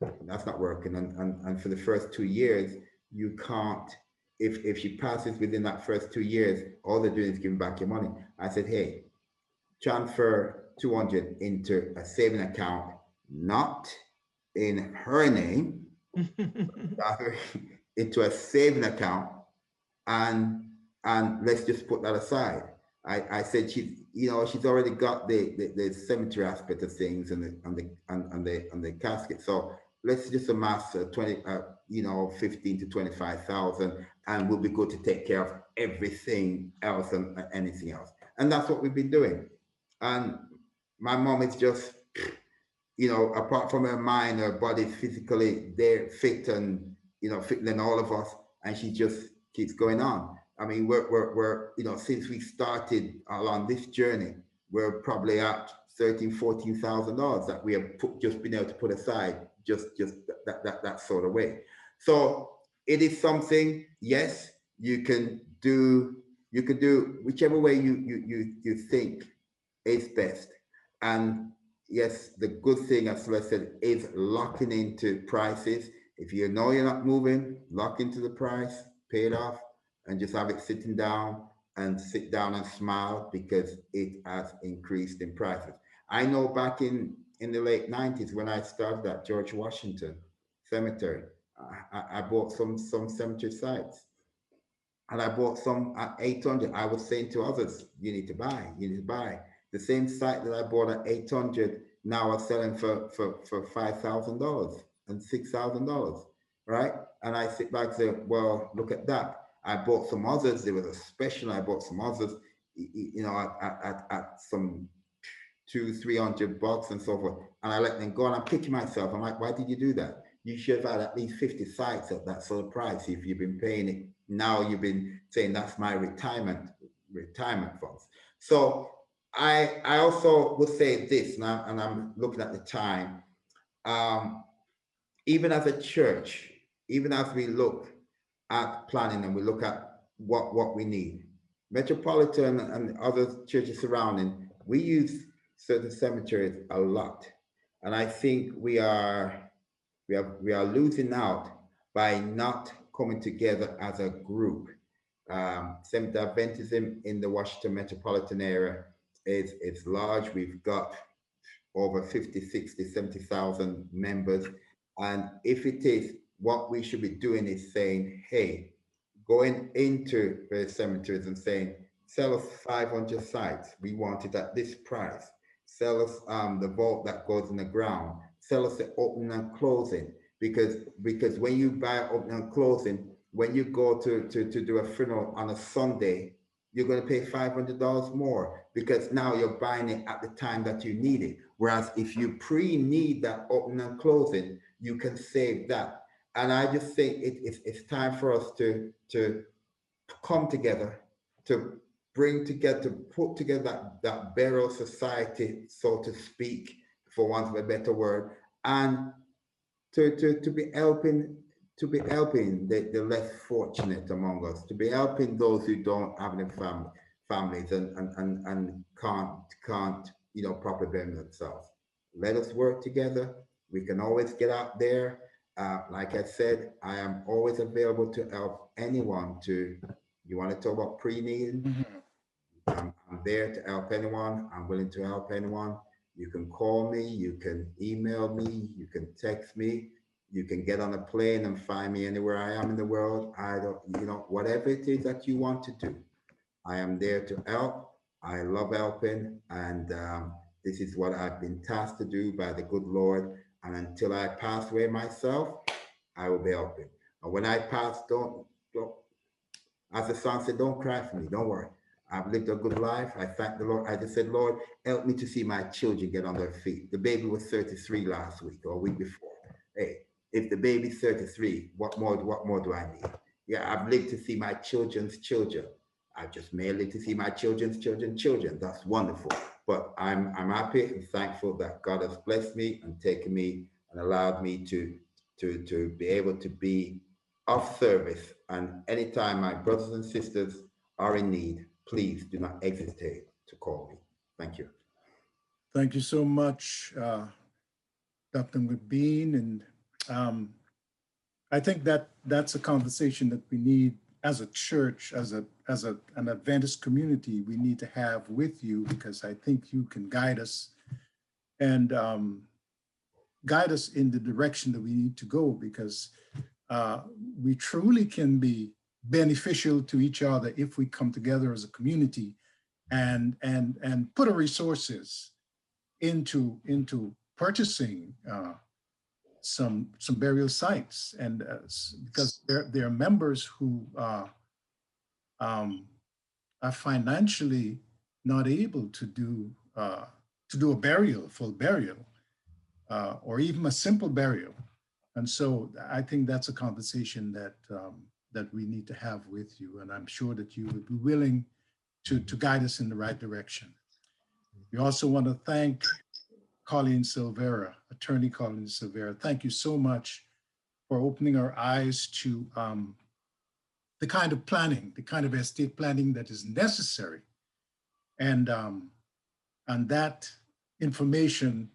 that's not working. And for the first 2 years, you can't, if she passes within that first 2 years, all they're doing is giving back your money. I said, hey, transfer 200 into a saving account, not in her name, into a saving account, and let's just put that aside. I said she's already got the cemetery aspect of things and the casket. So let's just amass 15 to 25,000, and we'll be good to take care of everything else and anything else. And that's what we've been doing. And my mom is just, you know, apart from her mind, her body physically there, fit and, you know, fitter than all of us. And she just keeps going on. I mean, we're you know, since we started along this journey, we're probably at $13,000, $14,000 that we have just been able to put aside, just that sort of way. So it is something, yes, you can do whichever way you think is best. And yes, the good thing, as Celeste said, is locking into prices. If you know you're not moving, lock into the price, pay it off, and just have it sitting down and sit down and smile because it has increased in prices. I know back in the late 90s when I started at George Washington Cemetery, I bought some cemetery sites and I bought some at 800. I was saying to others, you need to buy, you need to buy. The same site that I bought at 800 now are selling for $5,000 and $6,000, right? And I sit back and say, well, look at that. I bought some others. There was a special. I bought some others, you know, at some $200-300 and so forth. And I let them go and I'm kicking myself. I'm like, why did you do that? You should have had at least 50 sites at that sort of price if you've been paying it. Now you've been saying that's my retirement funds. So I also would say this, now, and I'm looking at the time. Even as a church, even as we look at planning and we look at what we need, Metropolitan and other churches surrounding, we use certain cemeteries a lot, and I think we are losing out by not coming together as a group. Seventh Adventism in the Washington metropolitan area is large. We've got over 50, 60, 70,000 members. And if it is, what we should be doing is saying, hey, going into the cemeteries and saying, sell us 500 sites. We want it at this price. Sell us the vault that goes in the ground. Sell us the opening and closing. Because when you buy opening and closing, when you go to do a funeral on a Sunday, you're going to pay $500 more because now you're buying it at the time that you need it. Whereas if you pre-need that opening and closing, you can save that. And I just think it's time for us to come together, to bring together, to put together that burial society, so to speak, for want of a better word, and to be helping the less fortunate among us, to be helping those who don't have any families and can't you know properly bury themselves. Let us work together. We can always get out there. Like I said, I am always available to help anyone. You want to talk about pre-need? I'm there to help anyone. I'm willing to help anyone. You can call me, you can email me, you can text me, you can get on a plane and find me anywhere I am in the world. I don't, you know, whatever it is that you want to do, I am there to help. I love helping, and this is what I've been tasked to do by the good Lord. And until I pass away myself, I will be helping. And when I pass, don't as the song said, don't cry for me. Don't worry. I've lived a good life. I thank the Lord. I just said, Lord, help me to see my children get on their feet. The baby was 33 last week or a week before. Hey, if the baby's 33, what more do I need? Yeah, I've lived to see my children's children. I just may live to see my children's children. That's wonderful. But I'm happy and thankful that God has blessed me and taken me and allowed me to be able to be of service. And anytime my brothers and sisters are in need, please do not hesitate to call me. Thank you. Thank you so much, Dr. McBean. And I think that's a conversation that we need as a church, as an Adventist community, we need to have with you, because I think you can guide us and guide us in the direction that we need to go, because we truly can be beneficial to each other if we come together as a community and put our resources into purchasing some burial sites, and because there are members who are financially not able to do do a burial, full burial, or even a simple burial. And so I think that's a conversation that that we need to have with you, and I'm sure that you would be willing to guide us in the right direction. We also want to thank Colleen Silvera, attorney Colleen Silvera. Thank you so much for opening our eyes to the kind of planning, the kind of estate planning that is necessary. And that information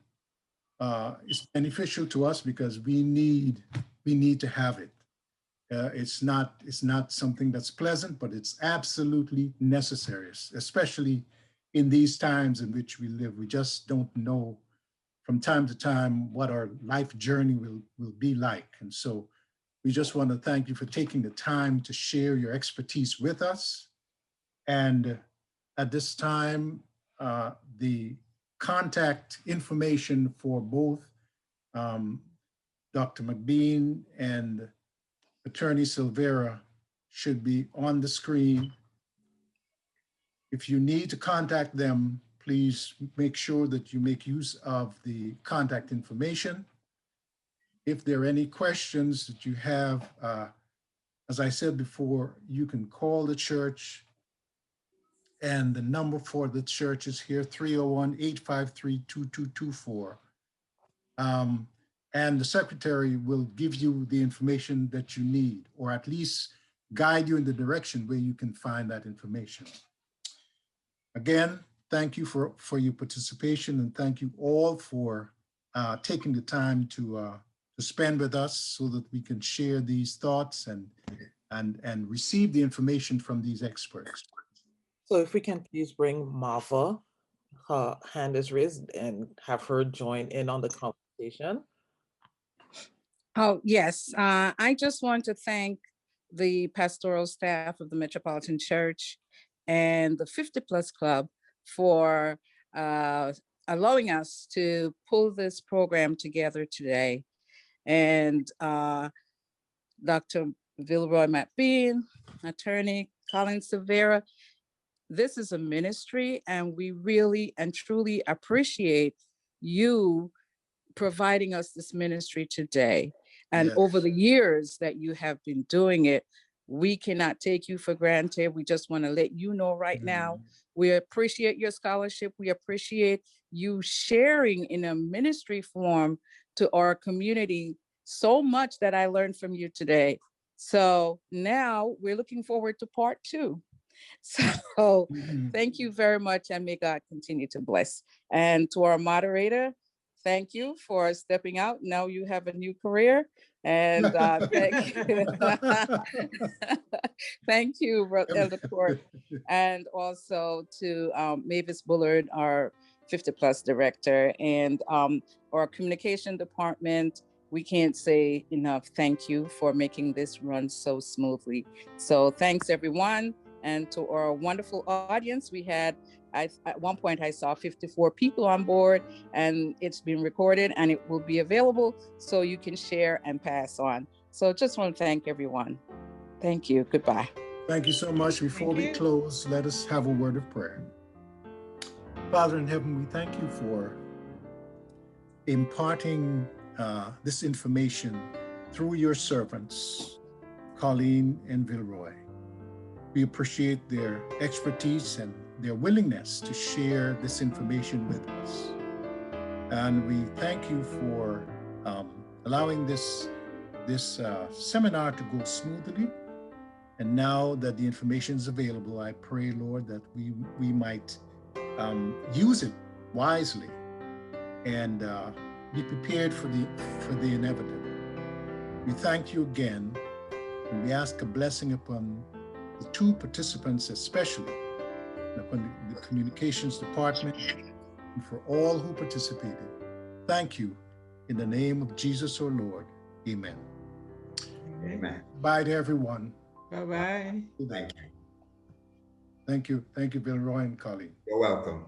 is beneficial to us because we need to have it. It's not something that's pleasant, but it's absolutely necessary, especially in these times in which we live. We just don't know from time to time what our life journey will be like. And so we just want to thank you for taking the time to share your expertise with us. And at this time, the contact information for both Dr. McBean and Attorney Silvera should be on the screen. If you need to contact them, please make sure that you make use of the contact information. If there are any questions that you have, as I said before, you can call the church, and the number for the church is here, 301-853-2224. And the secretary will give you the information that you need, or at least guide you in the direction where you can find that information. Again, thank you for your participation, and thank you all for taking the time to spend with us so that we can share these thoughts and receive the information from these experts. So if we can please bring Marva, her hand is raised, and have her join in on the conversation. Oh, yes. I just want to thank the pastoral staff of the Metropolitan Church and the 50 Plus Club for allowing us to pull this program together today. And Dr. Villeroy McBean, attorney Colleen Silvera, this is a ministry, and we really and truly appreciate you providing us this ministry today. And Yes. over the years that you have been doing it, we cannot take you for granted. We just want to let you know right now, we appreciate your scholarship. We appreciate you sharing in a ministry form to our community so much that I learned from you today. So now we're looking forward to part 2. So thank you very much, and may God continue to bless. And to our moderator, thank you for stepping out. Now you have a new career, and thank you. Thank you, Elder Court. And also to Mavis Bullard, our 50 Plus director, and our communication department. We can't say enough thank you for making this run so smoothly. So thanks, everyone. And to our wonderful audience, we had, at one point I saw 54 people on board, and it's been recorded and it will be available so you can share and pass on. So just want to thank everyone. Thank you. Goodbye. Thank you so much. Before we close, let us have a word of prayer. Father in heaven, we thank you for imparting this information through your servants, Colleen and Villeroy. We appreciate their expertise and their willingness to share this information with us. And we thank you for allowing this seminar to go smoothly. And now that the information is available, I pray, Lord, that we might use it wisely and be prepared for the inevitable. We thank you again, and we ask a blessing upon the 2 participants especially, and upon the communications department, and for all who participated. Thank you. In the name of Jesus, our Lord. Amen. Amen. Bye to everyone. Bye-bye. Thank you. Thank you. Thank you, Villeroy and Colleen. You're welcome.